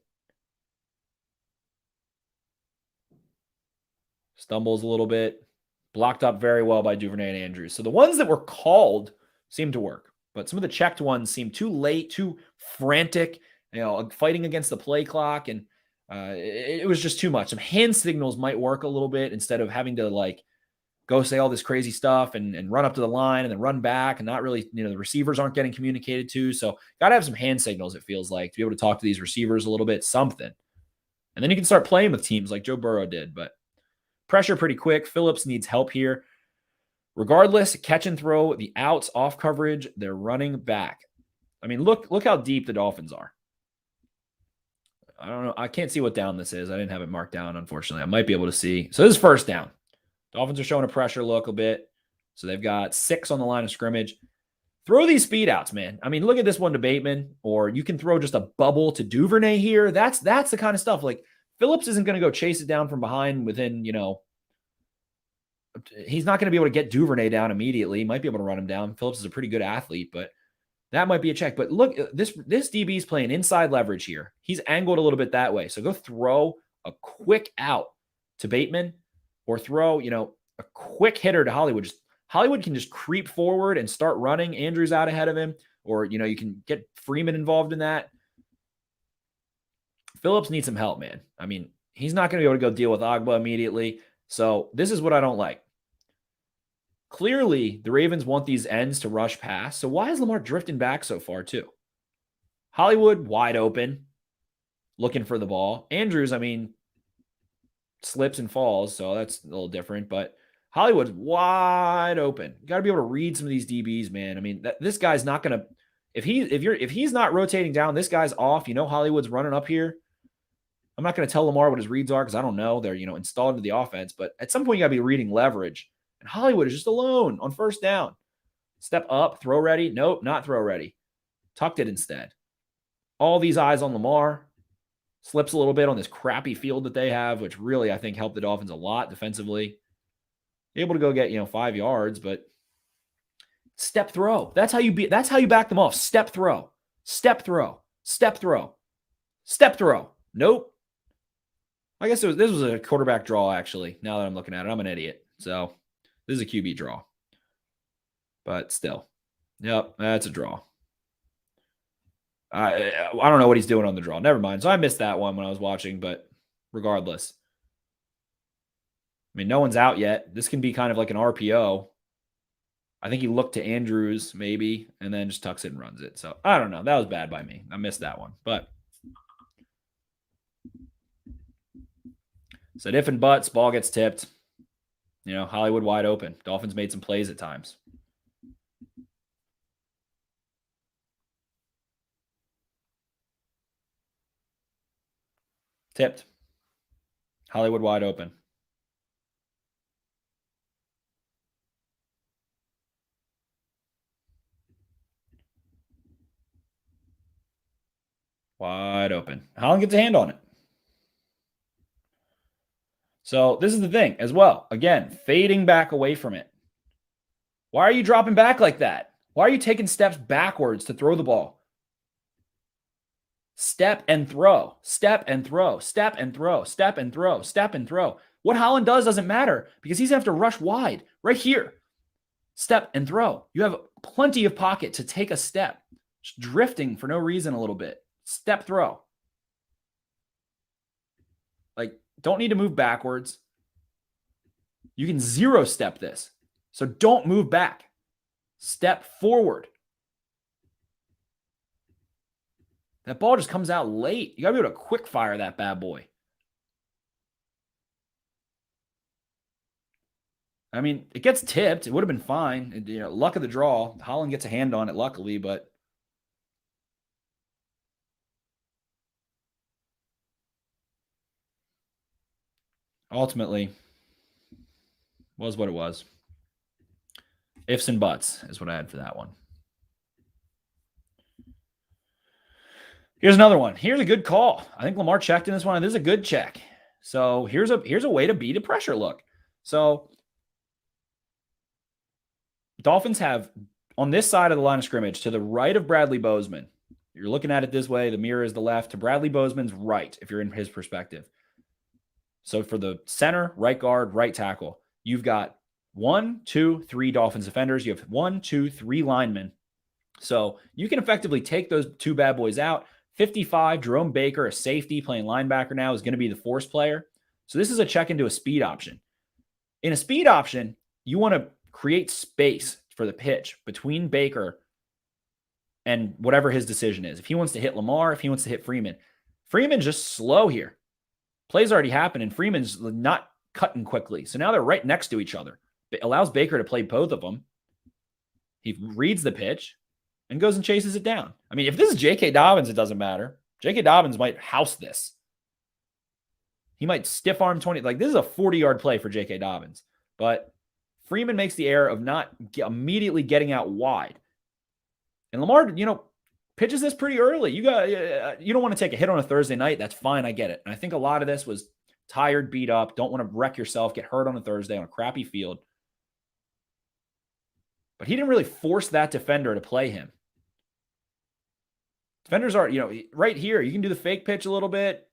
Stumbles a little bit. Blocked up very well by Duvernay and Andrews. So the ones that were called seem to work. But some of the checked ones seem too late, too frantic, fighting against the play clock. And it was just too much. Some hand signals might work a little bit instead of having to go say all this crazy stuff and run up to the line and then run back and not really, the receivers aren't getting communicated to. So got to have some hand signals, it feels like, to be able to talk to these receivers a little bit, something. And then you can start playing with teams like Joe Burrow did. But pressure pretty quick. Phillips needs help here. Regardless, catch and throw, the outs, off coverage, they're running back. I mean, look how deep the Dolphins are. I don't know. I can't see what down this is. I didn't have it marked down, unfortunately. I might be able to see. So this is first down. Dolphins are showing a pressure look a bit. So they've got 6 on the line of scrimmage. Throw these speed outs, man. I mean, look at this one to Bateman, or you can throw just a bubble to Duvernay here. That's the kind of stuff. Like, Phillips isn't going to go chase it down from behind within, he's not going to be able to get Duvernay down immediately. He might be able to run him down. Phillips is a pretty good athlete, but that might be a check. But look, this DB is playing inside leverage here. He's angled a little bit that way. So go throw a quick out to Bateman, or throw, a quick hitter to Hollywood. Hollywood can just creep forward and start running. Andrews out ahead of him, or, you can get Freeman involved in that. Phillips needs some help, man. I mean, he's not going to be able to go deal with Agba immediately. So this is what I don't like. Clearly, the Ravens want these ends to rush past. So why is Lamar drifting back so far, too? Hollywood, wide open, looking for the ball. Andrews, I mean, slips and falls, so that's a little different. But Hollywood's wide open. You got to be able to read some of these DBs, man. I mean, this guy's not going to if he's not rotating down, this guy's off. You know Hollywood's running up here. I'm not going to tell Lamar what his reads are because I don't know. They're installed into the offense, but at some point you got to be reading leverage. And Hollywood is just alone on first down. Step up, throw ready. Nope, not throw ready. Tucked it instead. All these eyes on Lamar. Slips a little bit on this crappy field that they have, which really I think helped the Dolphins a lot defensively. Able to go get 5 yards, but step throw. That's how you back them off. Step throw. Step throw. Step throw. Step throw. Nope. I guess this was a quarterback draw, actually. Now that I'm looking at it, I'm an idiot. So this is a QB draw. But still. Yep, that's a draw. I don't know what he's doing on the draw. Never mind. So I missed that one when I was watching, but regardless. I mean, no one's out yet. This can be kind of like an RPO. I think he looked to Andrews maybe and then just tucks it and runs it. So I don't know. That was bad by me. I missed that one. But said if and buts, ball gets tipped. Hollywood wide open. Dolphins made some plays at times. Tipped. Hollywood wide open. Wide open. Holland gets a hand on it. So this is the thing as well. Again, fading back away from it. Why are you dropping back like that? Why are you taking steps backwards to throw the ball? Step and throw. Step and throw. Step and throw. Step and throw. Step and throw. What Holland does doesn't matter because he's going to have to rush wide right here. Step and throw. You have plenty of pocket to take a step. Just drifting for no reason a little bit. Step throw. Don't need to move backwards. You can 0 step this. So don't move back. Step forward. That ball just comes out late. You got to be able to quick fire that bad boy. I mean, it gets tipped. It would have been fine. Luck of the draw. Holland gets a hand on it, luckily, but ultimately was what it was. Ifs and buts is what I had for that one. Here's another one. Here's a good call. I think Lamar checked in this one. This is a good check. So here's a way to beat a pressure look. So Dolphins have on this side of the line of scrimmage to the right of Bradley Bozeman. You're looking at it this way. The mirror is the left to Bradley Bozeman's right if you're in his perspective. So for the center, right guard, right tackle, you've got 1, 2, 3 Dolphins defenders. You have 1, 2, 3 linemen. So you can effectively take those 2 bad boys out. 55, Jerome Baker, a safety playing linebacker now, is going to be the force player. So this is a check into a speed option. In a speed option, you want to create space for the pitch between Baker and whatever his decision is. If he wants to hit Lamar, if he wants to hit Freeman. Freeman's just slow here. Plays already happened, and Freeman's not cutting quickly. So now they're right next to each other. It allows Baker to play both of them. He reads the pitch and goes and chases it down. I mean, if this is J.K. Dobbins, it doesn't matter. J.K. Dobbins might house this. He might stiff arm 20. This is a 40-yard play for J.K. Dobbins. But Freeman makes the error of not immediately getting out wide. And Lamar, pitches this pretty early. You don't want to take a hit on a Thursday night. That's fine. I get it. And I think a lot of this was tired, beat up. Don't want to wreck yourself, get hurt on a Thursday on a crappy field. But he didn't really force that defender to play him. Defenders are, right here. You can do the fake pitch a little bit,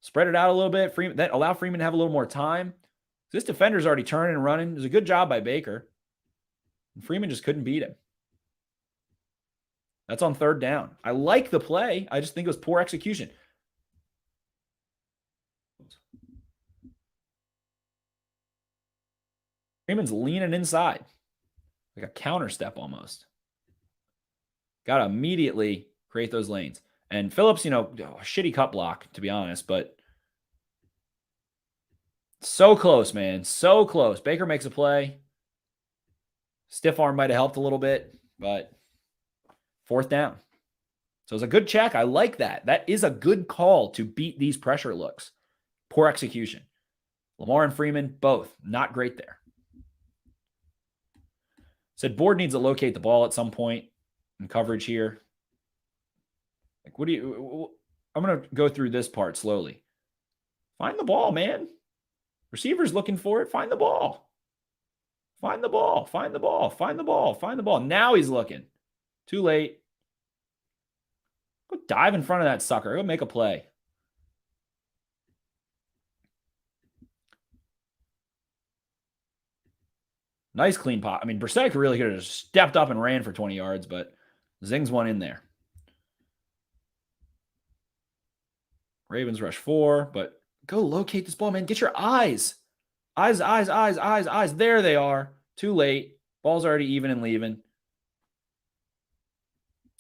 spread it out a little bit. Allow Freeman to have a little more time. This defender's already turning and running. It was a good job by Baker. And Freeman just couldn't beat him. That's on third down. I like the play. I just think it was poor execution. Freeman's leaning inside. Like a counter step almost. Got to immediately create those lanes. And Phillips, shitty cut block, to be honest, but so close, man. So close. Baker makes a play. Stiff arm might have helped a little bit, but fourth down. So it's a good check. I like that. That is a good call to beat these pressure looks. Poor execution. Lamar and Freeman, both not great there. Said Board needs to locate the ball at some point in coverage here. Like, I'm going to go through this part slowly. Find the ball, man. Receiver's looking for it. Find the ball. Find the ball. Find the ball. Find the ball. Find the ball. Now he's looking. Too late. Go dive in front of that sucker. Go make a play. Nice clean pop. I mean, Brissett really could have just stepped up and ran for 20 yards, but zings one in there. Ravens rush 4, but go locate this ball, man. Get your eyes. Eyes. There they are. Too late. Ball's already even and leaving.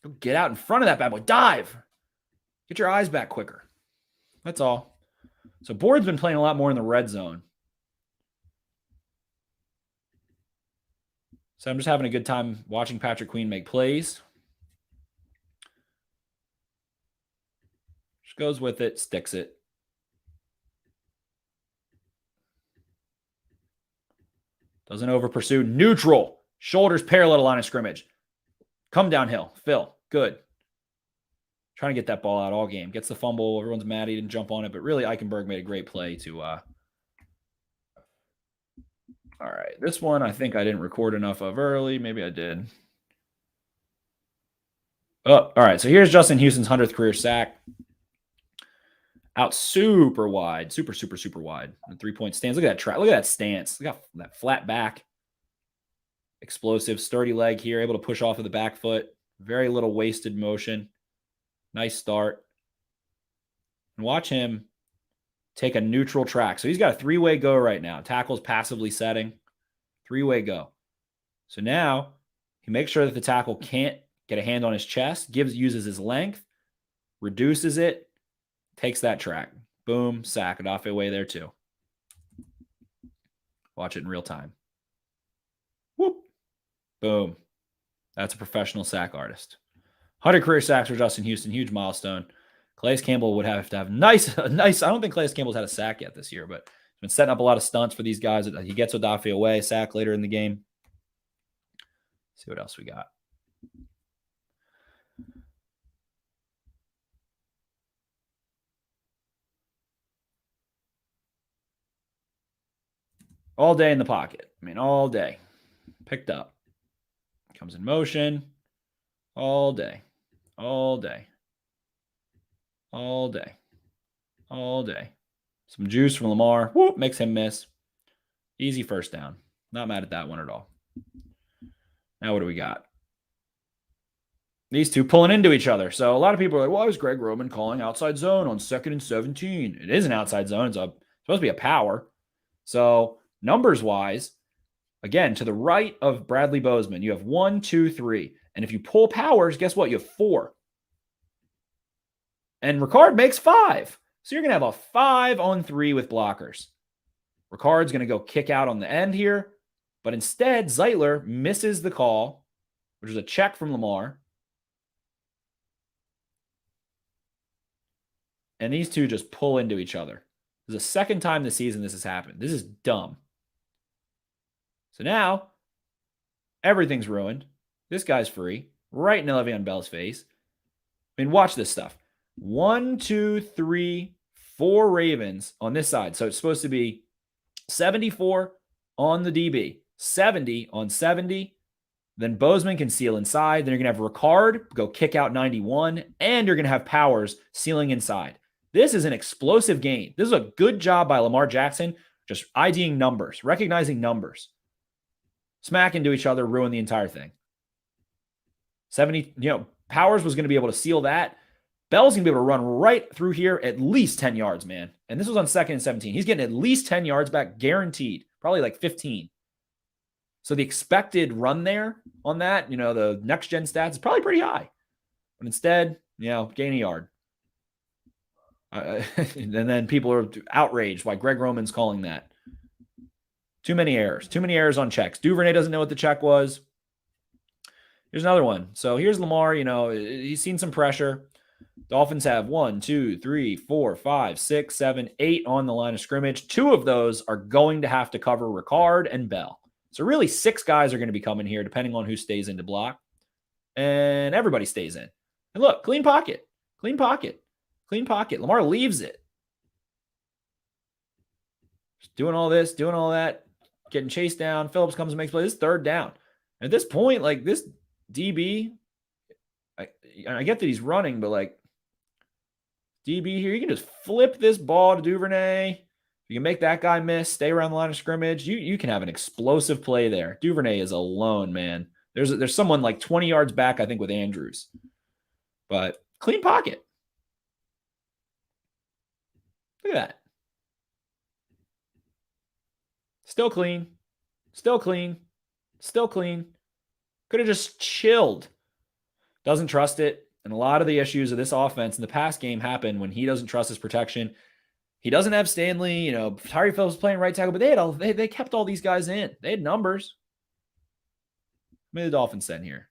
Go get out in front of that bad boy. Dive. Get your eyes back quicker. That's all. So Board's been playing a lot more in the red zone. So I'm just having a good time watching Patrick Queen make plays. Just goes with it, sticks it. Doesn't over pursue. Neutral. Shoulders parallel to line of scrimmage. Come downhill. Phil. Good. Trying to get that ball out all game. Gets the fumble. Everyone's mad he didn't jump on it. But really, Eichenberg made a great play to... All right. This one I think I didn't record enough of early. Maybe I did. Oh, all right. So here's Justin Houston's 100th career sack. Out super wide. Super wide. The 3-point stance. Look at that track. Look at that stance. Look at that flat back. Explosive, sturdy leg here. Able to push off of the back foot. Very little wasted motion. Nice start. And watch him take a neutral track. So he's got a 3-way go right now. Tackle's passively setting. 3-way go. So now he makes sure that the tackle can't get a hand on his chest. Uses his length. Reduces it. Takes that track. Boom. Sack. Odafe way there too. Watch it in real time. Whoop. Boom. That's a professional sack artist. 100 career sacks for Justin Houston. Huge milestone. Calais Campbell would have to have nice. I don't think Calais Campbell's had a sack yet this year, but he's been setting up a lot of stunts for these guys. He gets Odafe away. Sack later in the game. Let's see what else we got. All day in the pocket. I mean, all day. Picked up. Comes in motion. All day. All day. All day. All day. Some juice from Lamar. Whoop, makes him miss. Easy first down. Not mad at that one at all. Now what do we got? These two pulling into each other. So a lot of people are like, why is Greg Roman calling outside zone on 2nd and 17? It is an outside zone. It's supposed to be a power. So numbers-wise, again, to the right of Bradley Bozeman, you have 1, 2, 3. And if you pull powers, guess what? You have 4. And Ricard makes 5. So you're going to have a 5-on-3 with blockers. Ricard's going to go kick out on the end here. But instead, Zeitler misses the call, which is a check from Lamar. And these two just pull into each other. This is the second time this season this has happened. This is dumb. So now, everything's ruined. This guy's free. Right in Le'Veon Bell's face. I mean, watch this stuff. 1, 2, 3, 4 Ravens on this side. So it's supposed to be 74 on the DB. 70 on 70. Then Bozeman can seal inside. Then you're going to have Ricard go kick out 91. And you're going to have Powers sealing inside. This is an explosive game. This is a good job by Lamar Jackson. Just IDing numbers. Recognizing numbers. Smack into each other. Ruin the entire thing. 70, Powers was going to be able to seal that. Bell's going to be able to run right through here at least 10 yards, man. And this was on 2nd and 17. He's getting at least 10 yards back, guaranteed. Probably like 15. So the expected run there on that, the next gen stats is probably pretty high. But instead, gain a yard. And then people are outraged why Greg Roman's calling that. Too many errors. Too many errors on checks. Duvernay doesn't know what the check was. Here's another one. So here's Lamar. He's seen some pressure. Dolphins have 1, 2, 3, 4, 5, 6, 7, 8 on the line of scrimmage. 2 of those are going to have to cover Ricard and Bell. So really 6 guys are going to be coming here depending on who stays in to block. And everybody stays in. And look, clean pocket. Clean pocket. Clean pocket. Lamar leaves it. Just doing all this, doing all that, getting chased down. Phillips comes and makes play. This is 3rd down. At this point, like this DB, I get that he's running, but like DB here, you can just flip this ball to Duvernay. You can make that guy miss, stay around the line of scrimmage. You can have an explosive play there. Duvernay is alone, man. There's someone like 20 yards back, I think, with Andrews. But clean pocket. Look at that. Still clean. Still clean. Still clean. Could have just chilled. Doesn't trust it. And a lot of the issues of this offense in the past game happen when he doesn't trust his protection. He doesn't have Stanley. Tyree Phillips playing right tackle, but they kept all these guys in. They had numbers. Maybe the Dolphins send here.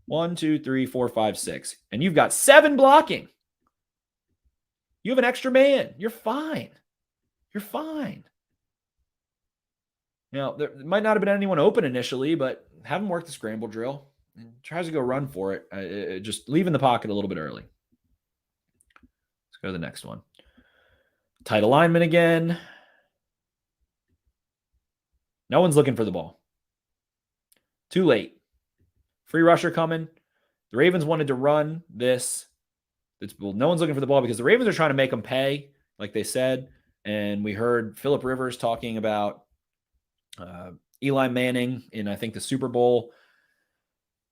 1, 2, 3, 4, 5, 6. And you've got 7 blocking. You have an extra man. You're fine. You're fine. There might not have been anyone open initially, but have him work the scramble drill and tries to go run for it. Just leaving the pocket a little bit early. Let's go to the next one. Tight alignment again. No one's looking for the ball. Too late. Free rusher coming. The Ravens wanted to run this. No one's looking for the ball because the Ravens are trying to make them pay, like they said. And we heard Phillip Rivers talking about Eli Manning in, I think, the Super Bowl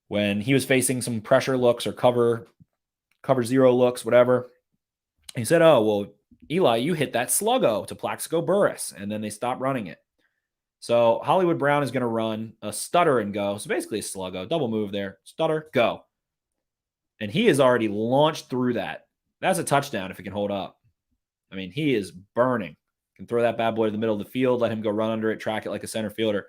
when he was facing some pressure looks or cover 0 looks, whatever. He said, oh, well, Eli, you hit that sluggo to Plaxico Burress, and then they stopped running it. So Hollywood Brown is going to run a stutter and go. So basically a sluggo, double move there, stutter, go. And he has already launched through that. That's a touchdown if he can hold up. I mean, he is burning. Can throw that bad boy to the middle of the field, let him go run under it, track it like a center fielder.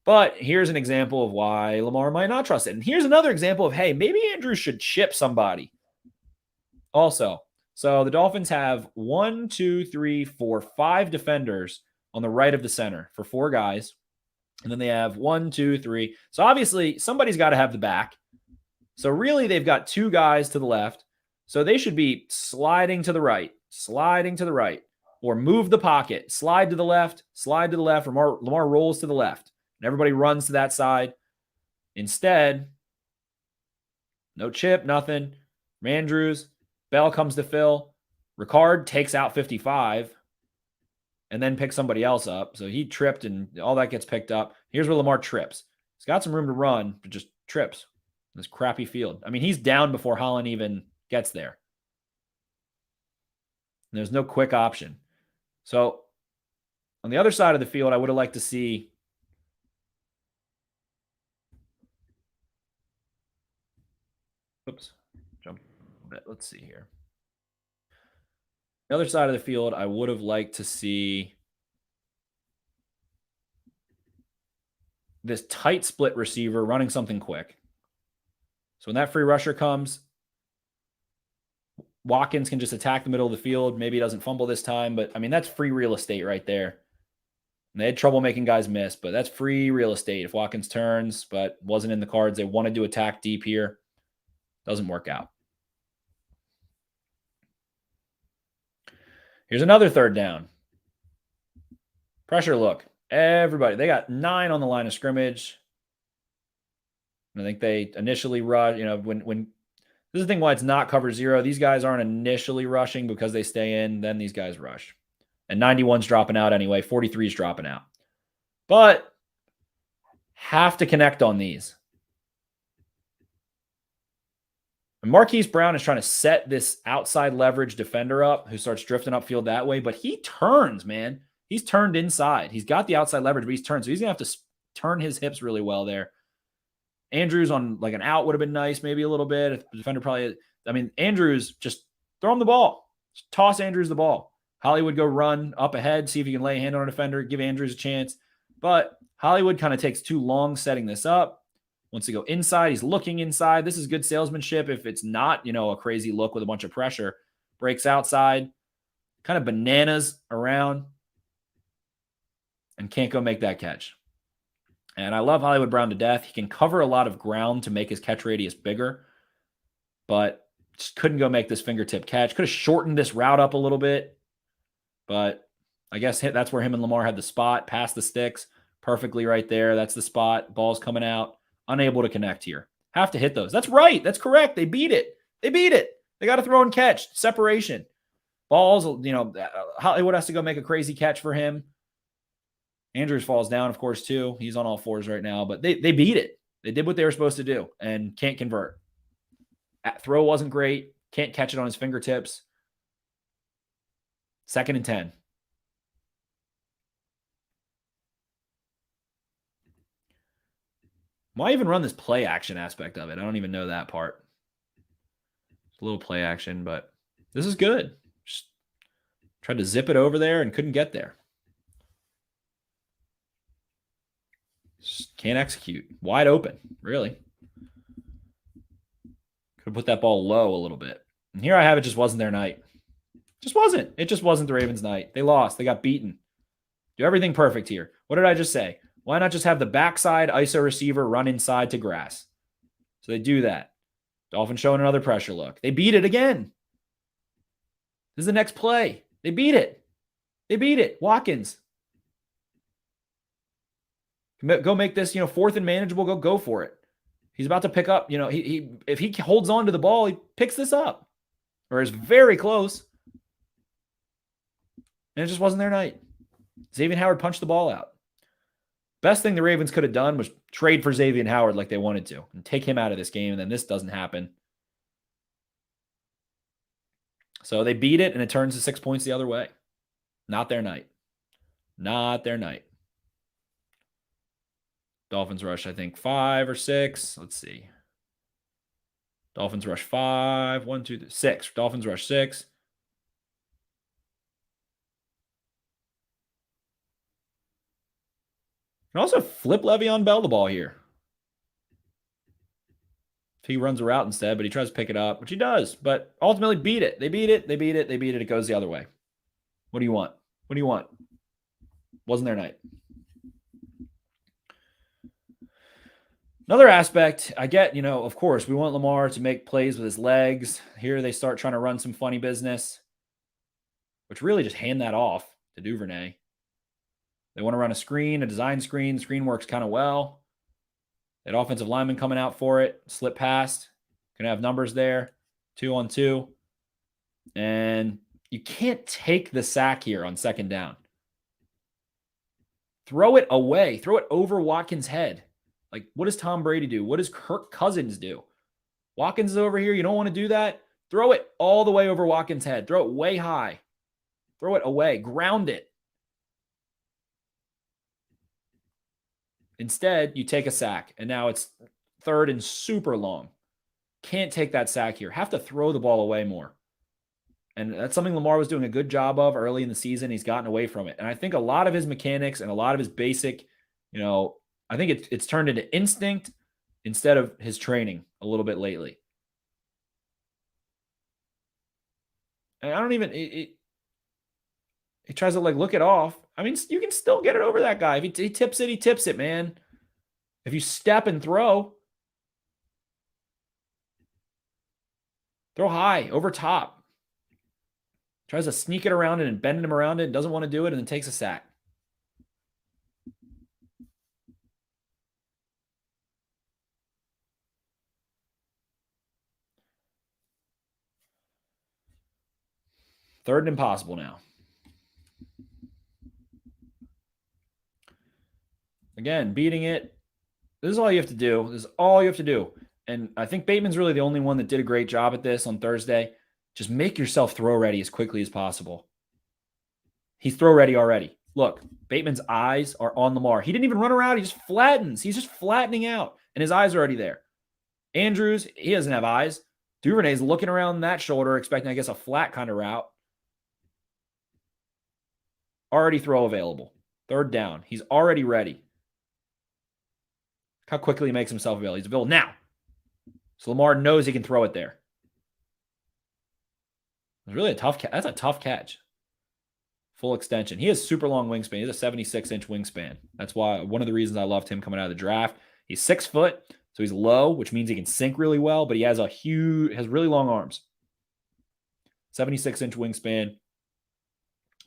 But here's an example of why Lamar might not trust it. And here's another example of, hey, maybe Andrews should chip somebody. Also, so the Dolphins have 1, 2, 3, 4, 5 defenders on the right of the center for 4 guys. And then they have 1, 2, 3. So obviously somebody's got to have the back. So really they've got 2 guys to the left. So they should be sliding to the right, or move the pocket, slide to the left. Lamar rolls to the left, and everybody runs to that side. Instead, no chip, nothing. Andrews, Bell comes to Phil. Ricard takes out 55 and then picks somebody else up. So he tripped and all that gets picked up. Here's where Lamar trips. He's got some room to run, but just trips. This crappy field. I mean, he's down before Holland even gets there. And there's no quick option. So on the other side of the field, I would have liked to see jump a bit. Let's see here. The other side of the field, I would have liked to see this tight split receiver running something quick. So when that free rusher comes, Watkins can just attack the middle of the field. Maybe he doesn't fumble this time, but I mean, that's free real estate right there. And they had trouble making guys miss, but that's free real estate. If Watkins turns, but wasn't in the cards, they wanted to attack deep here. Doesn't work out. Here's another 3rd down. Pressure look. Everybody. They got 9 on the line of scrimmage. I think they initially rush, when this is the thing why it's not cover 0. These guys aren't initially rushing because they stay in. Then these guys rush. And 91's dropping out anyway. 43's dropping out. But have to connect on these. And Marquise Brown is trying to set this outside leverage defender up who starts drifting upfield that way. But he turns, man. He's turned inside. He's got the outside leverage, but he's turned. So he's going to have to turn his hips really well there. Andrews on like an out would have been nice, maybe a little bit. If the defender probably, I mean, Andrews, just throw him the ball. Just toss Andrews the ball. Hollywood go run up ahead, see if he can lay a hand on a defender, give Andrews a chance. But Hollywood kind of takes too long setting this up. Wants to go inside. He's looking inside. This is good salesmanship. If it's not, a crazy look with a bunch of pressure, breaks outside, kind of bananas around, and can't go make that catch. And I love Hollywood Brown to death. He can cover a lot of ground to make his catch radius bigger, but just couldn't go make this fingertip catch. Could have shortened this route up a little bit, but I guess that's where him and Lamar had the spot. Past the sticks perfectly right there. That's the spot. Ball's coming out. Unable to connect here. Have to hit those. That's right. That's correct. They beat it. They got to throw and catch. Separation. Balls, Hollywood has to go make a crazy catch for him. Andrews falls down, of course, too. He's on all fours right now, but they beat it. They did what they were supposed to do and can't convert. Throw wasn't great. Can't catch it on his fingertips. 2nd and 10. Why even run this play action aspect of it? I don't even know that part. It's a little play action, but this is good. Just tried to zip it over there and couldn't get there. Just can't execute. Wide open, really. Could have put that ball low a little bit. And here I have it just wasn't their night. Just wasn't. It just wasn't the Ravens' night. They lost. They got beaten. Do everything perfect here. What did I just say? Why not just have the backside ISO receiver run inside to grass? So they do that. Dolphins showing another pressure look. They beat it again. This is the next play. They beat it. Watkins. Go make this, 4th and manageable. Go for it. He's about to pick up, if he holds on to the ball, he picks this up. Or is very close. And it just wasn't their night. Xavier Howard punched the ball out. Best thing the Ravens could have done was trade for Xavier Howard like they wanted to and take him out of this game, and then this doesn't happen. So they beat it, and it turns to 6 points the other way. Not their night. Not their night. Dolphins rush, I think, 5 or 6. Let's see. Dolphins rush 5. 1, 2, 3, 6. Dolphins rush 6. And also flip Le'Veon Bell the ball here. If he runs a route instead, but he tries to pick it up, which he does, but ultimately beat it. They beat it. It goes the other way. What do you want? Wasn't their night. Another aspect, I get, of course, we want Lamar to make plays with his legs. Here they start trying to run some funny business, which really just hand that off to Duvernay. They want to run a screen, a design screen. The screen works kind of well. That offensive lineman coming out for it. Slip past. Going to have numbers there. 2-on-2. And you can't take the sack here on 2nd down. Throw it away. Throw it over Watkins' head. Like, what does Tom Brady do? What does Kirk Cousins do? Watkins is over here. You don't want to do that? Throw it all the way over Watkins' head. Throw it way high. Throw it away. Ground it. Instead, you take a sack, and now it's 3rd and super long. Can't take that sack here. Have to throw the ball away more. And that's something Lamar was doing a good job of early in the season. He's gotten away from it. And I think a lot of his mechanics and a lot of his basic, I think it's turned into instinct instead of his training a little bit lately. And I don't even, he tries to look it off. I mean, you can still get it over that guy. If he tips it, he tips it, man. If you step and throw high, over top. Tries to sneak it around it and bend him around it, doesn't want to do it, and then takes a sack. Third and impossible now. Again, beating it. This is all you have to do. This is all you have to do. And I think Bateman's really the only one that did a great job at this on Thursday. Just make yourself throw ready as quickly as possible. He's throw ready already. Look, Bateman's eyes are on Lamar. He didn't even run around. He just flattens. He's just flattening out, and his eyes are already there. Andrews, he doesn't have eyes. Duvernay's looking around that shoulder, expecting, I guess, a flat kind of route. Already throw available. Third down. He's already ready. How quickly he makes himself available. He's available now. So Lamar knows he can throw it there. It's really a tough catch. That's a tough catch. Full extension. He has super long wingspan. He has a 76-inch wingspan. That's why one of the reasons I loved him coming out of the draft. He's 6 foot, so he's low, which means he can sink really has really long arms. 76-inch wingspan.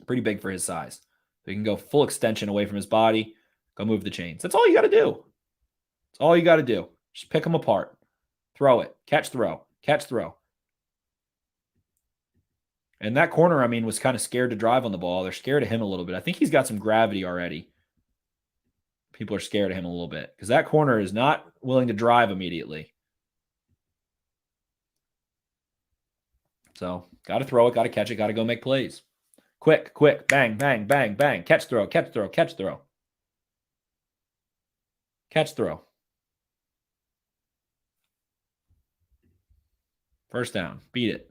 Pretty big for his size. So he can go full extension away from his body, go move the chains. That's all you got to do. That's all you got to do. Just pick them apart. Throw it. Catch, throw. Catch, throw. And that corner, I mean, was kind of scared to drive on the ball. They're scared of him a little bit. I think he's got some gravity already. People are scared of him a little bit because that corner is not willing to drive immediately. So, got to throw it, got to catch it, got to go make plays. Quick, bang, bang, bang, bang. Catch, throw, catch, throw, catch, throw. Catch, throw. First down. Beat it.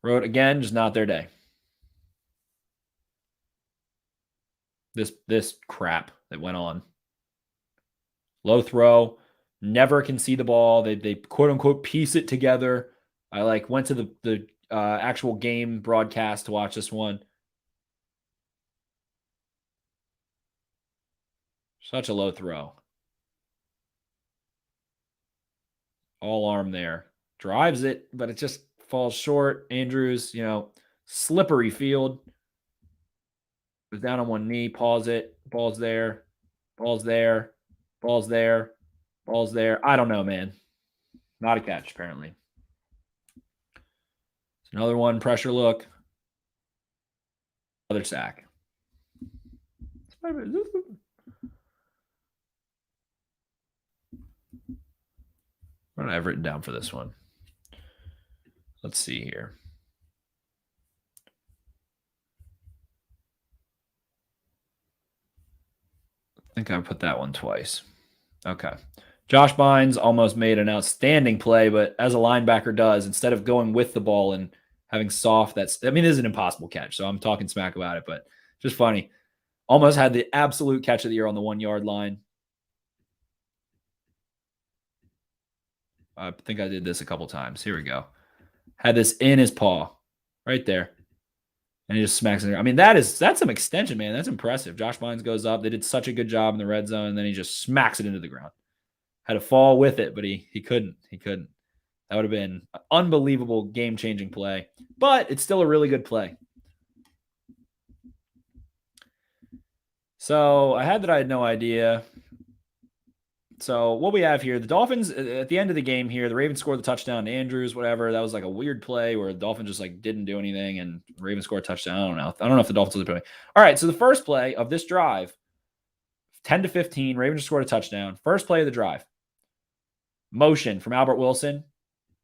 Road again, just not their day. This crap that went on. Low throw. Never can see the ball. They quote unquote piece it together. I went to the actual game broadcast to watch this one. Such a low throw. All arm there. Drives it, but it just falls short. Andrews, slippery field. Goes down on one knee, pause it. Ball's there. Ball's there. Ball's there. Ball's there. I don't know, man. Not a catch, apparently. It's another one. Pressure look. Another sack. What do I have written down for this one? Let's see here. I think I put that one twice. Okay. Josh Bynes almost made an outstanding play, but as a linebacker does, instead of going with the ball and having soft, it is an impossible catch. So I'm talking smack about it, but just funny. Almost had the absolute catch of the year on the 1-yard line. I think I did this a couple times. Here we go. Had this in his paw right there. And he just smacks it there. I mean, that's some extension, man. That's impressive. Josh Bynes goes up. They did such a good job in the red zone, and then he just smacks it into the ground. Had to fall with it, but he couldn't. He couldn't. That would have been an unbelievable game-changing play. But it's still a really good play. So I had no idea. So what we have here, the Dolphins at the end of the game here, the Ravens scored the touchdown to Andrews, whatever. That was like a weird play where the Dolphins just didn't do anything and the Ravens scored a touchdown. I don't know if the Dolphins did. All right, so the first play of this drive, 10-15, Ravens scored a touchdown. First play of the drive. Motion from Albert Wilson.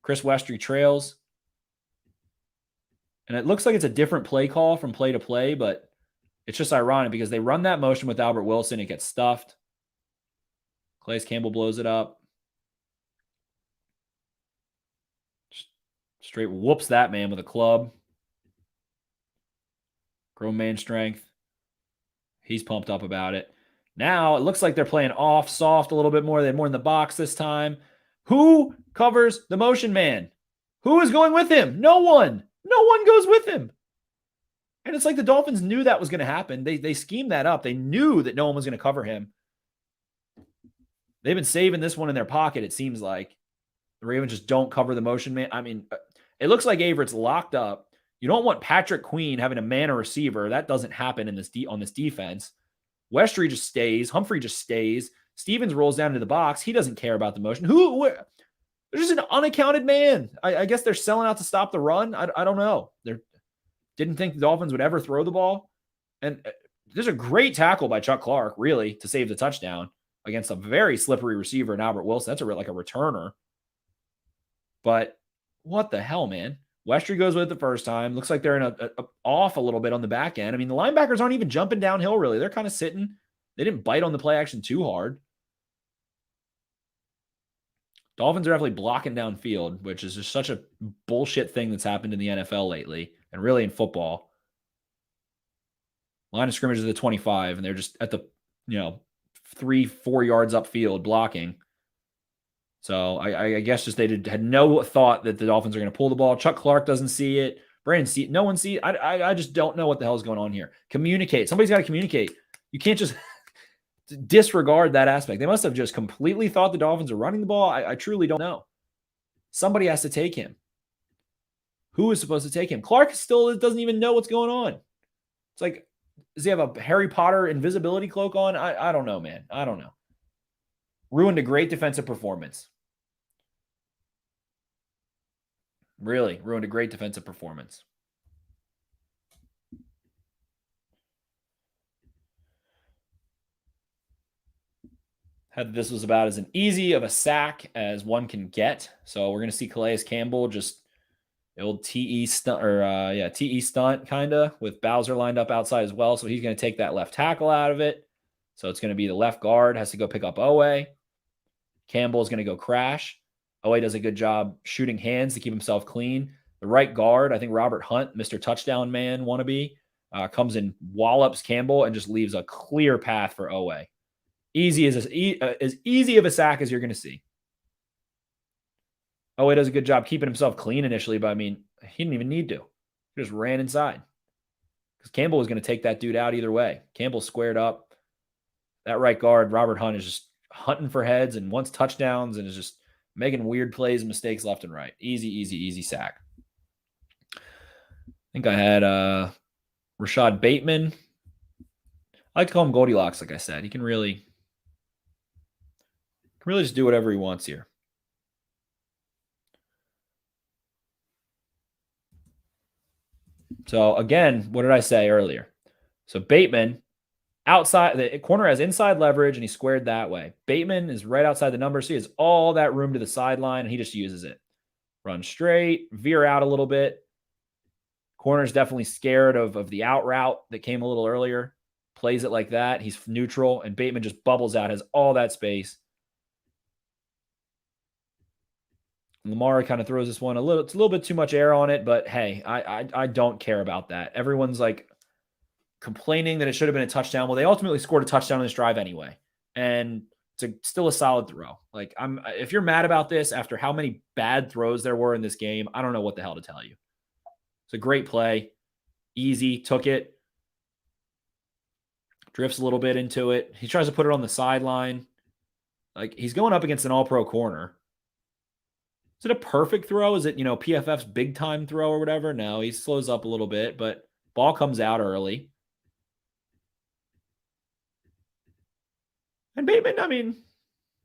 Chris Westry trails. And it looks like it's a different play call from play to play, but it's just ironic because they run that motion with Albert Wilson. It gets stuffed. Calais Campbell blows it up. Straight whoops that man with a club. Grown man strength. He's pumped up about it. Now it looks like they're playing off, soft a little bit more. They're more in the box this time. Who covers the motion man? Who is going with him? No one. No one goes with him. And it's like the Dolphins knew that was going to happen. They schemed that up. They knew that no one was going to cover him. They've been saving this one in their pocket, it seems like. The Ravens just don't cover the motion man. I mean, it looks like Averett's locked up. You don't want Patrick Queen having a man or receiver. That doesn't happen in on this defense. Westry just stays. Humphrey just stays. Stevens rolls down into the box. He doesn't care about the motion. There's just an unaccounted man. I guess they're selling out to stop the run. I don't know. They didn't think the Dolphins would ever throw the ball. And there's a great tackle by Chuck Clark, really, to save the touchdown against a very slippery receiver in Albert Wilson. That's like a returner. But what the hell, man? Westry goes with it the first time. Looks like they're in off a little bit on the back end. I mean, the linebackers aren't even jumping downhill, really. They're kind of sitting. They didn't bite on the play action too hard. Dolphins are definitely blocking downfield, which is just such a bullshit thing that's happened in the NFL lately and really in football. Line of scrimmage is the 25, and they're just at the, 3-4 yards upfield blocking. So I guess just had no thought that the Dolphins are going to pull the ball. Chuck Clark doesn't see it. Brandon see it. No one see it. I just don't know what the hell is going on here. Communicate. Somebody's got to communicate. You can't just disregard that aspect. They must have just completely thought the Dolphins are running the ball. I truly don't know. Somebody has to take him. Who is supposed to take him? Clark still doesn't even know what's going on. It's like, does he have a Harry Potter invisibility cloak on? I don't know, man. I don't know. Ruined a great defensive performance. Really ruined a great defensive performance. This was about as easy of a sack as one can get. So we're going to see Calais Campbell just the old TE stunt TE stunt kind of with Bowser lined up outside as well. So he's going to take that left tackle out of it. So it's going to be the left guard has to go pick up Owe. Campbell is going to go crash. Owe does a good job shooting hands to keep himself clean. The right guard, I think Robert Hunt, Mr. Touchdown Man wannabe, comes in, wallops Campbell, and just leaves a clear path for Owe. As easy of a sack as you're going to see. Owe does a good job keeping himself clean initially, but I mean, he didn't even need to. He just ran inside. Because Campbell was going to take that dude out either way. Campbell squared up. That right guard, Robert Hunt, is just hunting for heads and wants touchdowns and is just making weird plays and mistakes left and right. Easy sack. I think I had Rashad Bateman. I like to call him Goldilocks, like I said. He can really just do whatever he wants here. So again, what did I say earlier? So Bateman, outside, the corner has inside leverage and he squared that way. Bateman is right outside the number, so he has all that room to the sideline and he just uses it. Run straight, veer out a little bit. Corner's definitely scared of the out route that came a little earlier. Plays it like that. He's neutral and Bateman just bubbles out, has all that space. Lamar kind of throws this one it's a little bit too much air on it, but hey, I don't care about that. Everyone's like complaining that it should have been a touchdown. Well, they ultimately scored a touchdown on this drive anyway. And it's still a solid throw. Like if you're mad about this after how many bad throws there were in this game, I don't know what the hell to tell you. It's a great play. Easy, took it. Drifts a little bit into it. He tries to put it on the sideline. Like he's going up against an all-pro corner. Is it a perfect throw? Is it, PFF's big time throw or whatever? No, he slows up a little bit, but ball comes out early. And Bateman, I mean,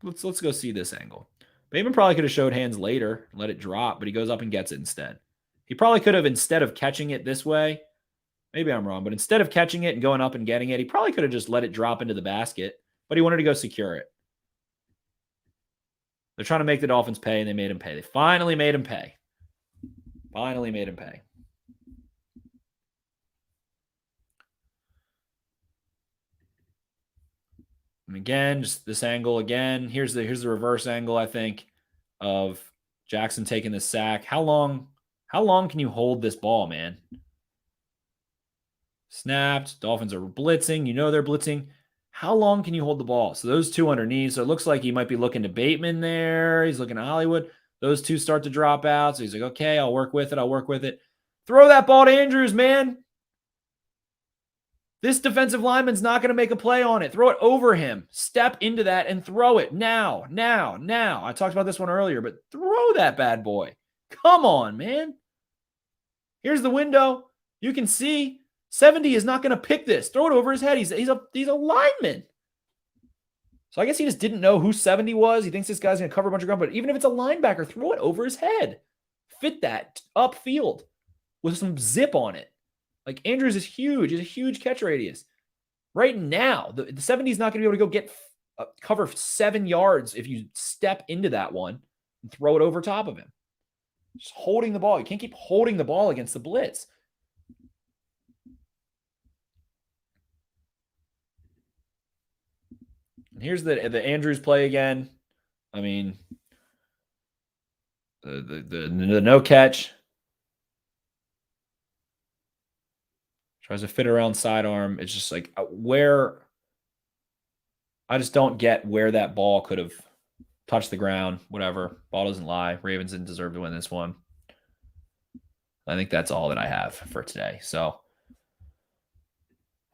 let's go see this angle. Bateman probably could have showed hands later and let it drop, but he goes up and gets it instead. He probably could have, instead of catching it this way, maybe I'm wrong, but instead of catching it and going up and getting it, he probably could have just let it drop into the basket, but he wanted to go secure it. They're trying to make the Dolphins pay, and they made him pay. They finally made him pay. And again, just this angle again. Here's the reverse angle, I think, of Jackson taking the sack. How long can you hold this ball, man? Snapped. Dolphins are blitzing. They're blitzing. How long can you hold the ball? So those two underneath. So it looks like he might be looking to Bateman there. He's looking to Hollywood. Those two start to drop out. So he's like, okay, I'll work with it. Throw that ball to Andrews, man. This defensive lineman's not going to make a play on it. Throw it over him. Step into that and throw it now. I talked about this one earlier, but throw that bad boy. Come on, man. Here's the window. You can see 70 is not going to pick this. Throw it over his head. He's a lineman. So I guess he just didn't know who 70 was. He thinks this guy's going to cover a bunch of ground, but even if it's a linebacker, throw it over his head. Fit that upfield with some zip on it. Like Andrews is huge. He's a huge catch radius. Right now, the 70 is not going to be able to go get cover 7 yards if you step into that one and throw it over top of him. Just holding the ball. You can't keep holding the ball against the blitz. And here's the Andrews play again. I mean, the no catch. Tries to fit around sidearm. It's just like where I just don't get where that ball could have touched the ground. Whatever. Ball doesn't lie. Ravens didn't deserve to win this one. I think that's all that I have for today. So,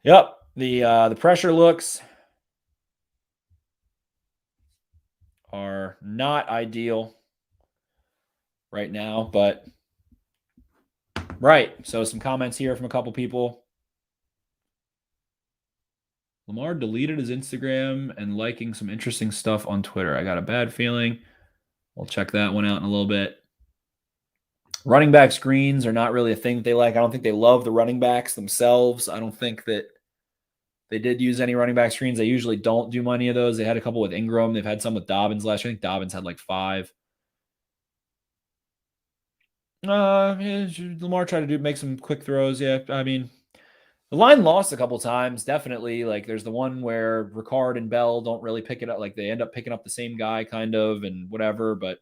yep, the pressure looks are not ideal right now, but right. So some comments here from a couple people. Lamar deleted his Instagram and liking some interesting stuff on Twitter. I got a bad feeling. We'll check that one out in a little bit. Running back screens are not really a thing that they like. I don't think they love the running backs themselves. I don't think that they did use any running back screens. They usually don't do many of those. They had a couple with Ingram. They've had some with Dobbins last year. I think Dobbins had like 5. Lamar tried to make some quick throws. Yeah, I mean, the line lost a couple times, definitely. Like there's the one where Ricard and Bell don't really pick it up. Like they end up picking up the same guy kind of and whatever, but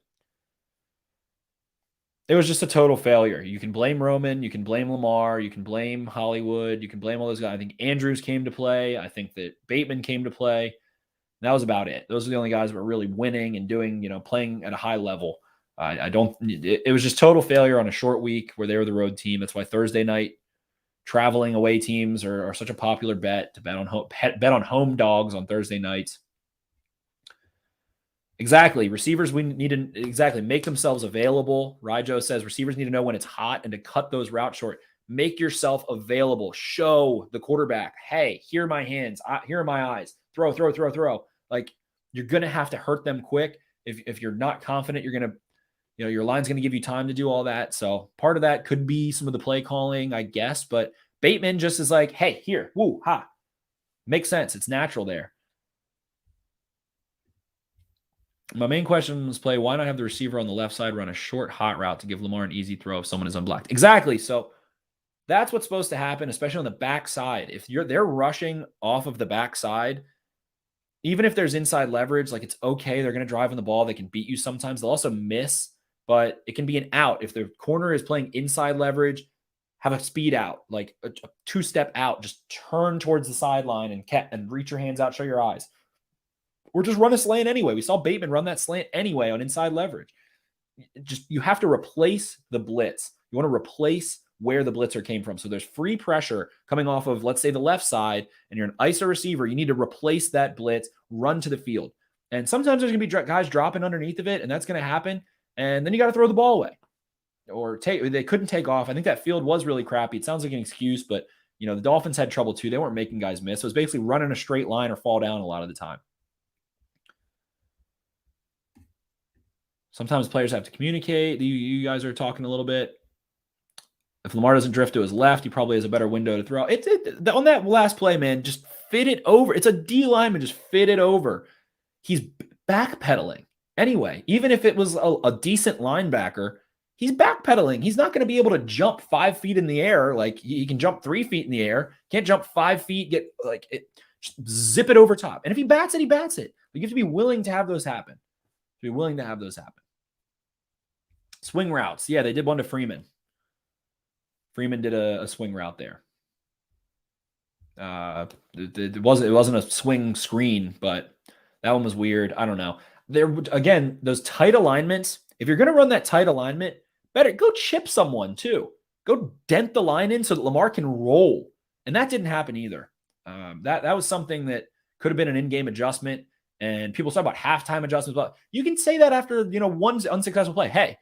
it was just a total failure. You can blame Roman, you can blame Lamar, you can blame Hollywood, you can blame all those guys. I think Andrews came to play. I think that Bateman came to play. That was about it. Those are the only guys that were really winning and doing, playing at a high level. I don't. It was just total failure on a short week where they were the road team. That's why Thursday night traveling away teams are such a popular bet to bet on home dogs on Thursday nights. Exactly. Receivers, we need to make themselves available. Rijo says receivers need to know when it's hot and to cut those routes short. Make yourself available. Show the quarterback, hey, here are my hands. Here are my eyes. Throw. Like you're going to have to hurt them quick. If you're not confident, you're going to, your line's going to give you time to do all that. So part of that could be some of the play calling, I guess. But Bateman just is like, hey, here, woo, ha. Makes sense. It's natural there. My main question was play, why not have the receiver on the left side run a short hot route to give Lamar an easy throw if someone is unblocked? Exactly. So that's what's supposed to happen, especially on the backside. If they're rushing off of the backside, even if there's inside leverage, like it's okay. They're going to drive on the ball. They can beat you sometimes. They'll also miss, but it can be an out. If the corner is playing inside leverage, have a speed out, like a 2-step out. Just turn towards the sideline and reach your hands out, show your eyes. Or just run a slant anyway. We saw Bateman run that slant anyway on inside leverage. You have to replace the blitz. You want to replace where the blitzer came from. So there's free pressure coming off of, let's say, the left side, and you're an ISO receiver. You need to replace that blitz, run to the field. And sometimes there's going to be guys dropping underneath of it, and that's going to happen. And then you got to throw the ball away. Or they couldn't take off. I think that field was really crappy. It sounds like an excuse, but the Dolphins had trouble too. They weren't making guys miss. So it was basically running a straight line or fall down a lot of the time. Sometimes players have to communicate. You guys are talking a little bit. If Lamar doesn't drift to his left, he probably has a better window to throw. On that last play, man, just fit it over. It's a D lineman, just fit it over. He's backpedaling. Anyway, even if it was a decent linebacker, he's backpedaling. He's not going to be able to jump 5 feet in the air. Like he can jump 3 feet in the air. Can't jump 5 feet, just zip it over top. And if he bats it, he bats it. But you have to be willing to have those happen. Swing routes. Yeah, they did one to Freeman. Freeman did a swing route there. It wasn't a swing screen, but that one was weird. I don't know. There again, those tight alignments. If you're going to run that tight alignment, better go chip someone too. Go dent the line in so that Lamar can roll. And that didn't happen either. That was something that could have been an in-game adjustment. And people talk about halftime adjustments. But you can say that after one unsuccessful play. Hey,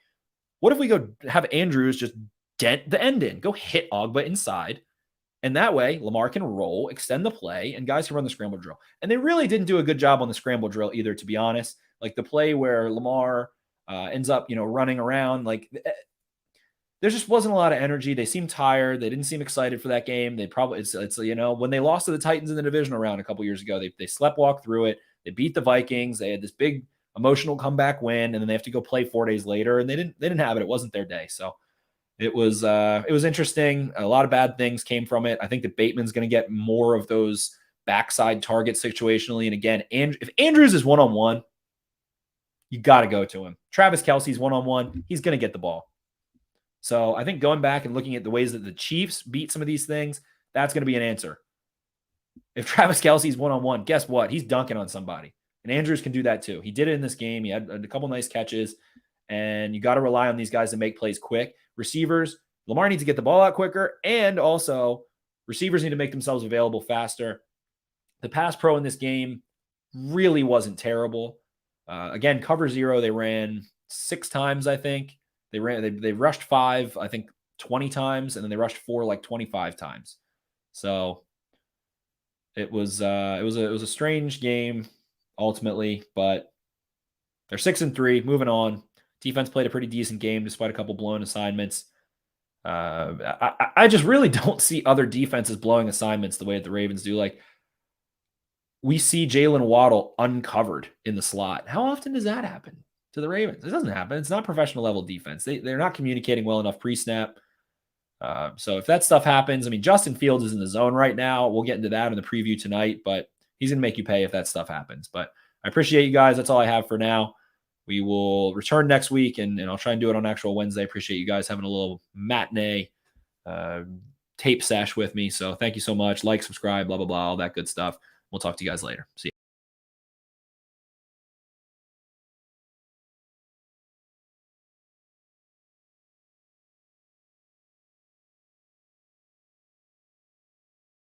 what if we go have Andrews just dent the end in? Go hit Ogba inside. And that way, Lamar can roll, extend the play, and guys can run the scramble drill. And they really didn't do a good job on the scramble drill either, to be honest. Like the play where Lamar ends up, running around. Like there just wasn't a lot of energy. They seemed tired. They didn't seem excited for that game. They probably, it's when they lost to the Titans in the divisional round a couple years ago, they sleptwalked through it. They beat the Vikings. They had this big emotional comeback win, and then they have to go play 4 days later, and they didn't have it. It wasn't their day. So it was interesting. A lot of bad things came from it. I think that Bateman's going to get more of those backside targets situationally. And again, if Andrews is one-on-one, you got to go to him. Travis Kelce's one-on-one, he's going to get the ball. So I think going back and looking at the ways that the Chiefs beat some of these things, that's going to be an answer. If Travis Kelce's one-on-one, guess what? He's dunking on somebody. And Andrews can do that too. He did it in this game. He had a couple nice catches. And you got to rely on these guys to make plays quick. Receivers, Lamar needs to get the ball out quicker. And also, receivers need to make themselves available faster. The pass pro in this game really wasn't terrible. Again, cover 0, they ran 6 times, I think. They rushed 5, I think 20 times, and then they rushed 4 like 25 times. So it was a strange game ultimately, but they're 6-3, moving on. Defense played a pretty decent game despite a couple blown assignments. I just really don't see other defenses blowing assignments the way that the Ravens do. Like, we see Jalen Waddle uncovered in the slot. How often does that happen to the Ravens? It doesn't happen. It's not professional level defense. They're not communicating well enough pre-snap. So if that stuff happens, I mean, Justin Fields is in the zone right now. We'll get into that in the preview tonight, but he's going to make you pay if that stuff happens. But I appreciate you guys. That's all I have for now. We will return next week, and I'll try and do it on actual Wednesday. Appreciate you guys having a little matinee tape sesh with me. So thank you so much. Like, subscribe, blah, blah, blah, all that good stuff. We'll talk to you guys later. See you.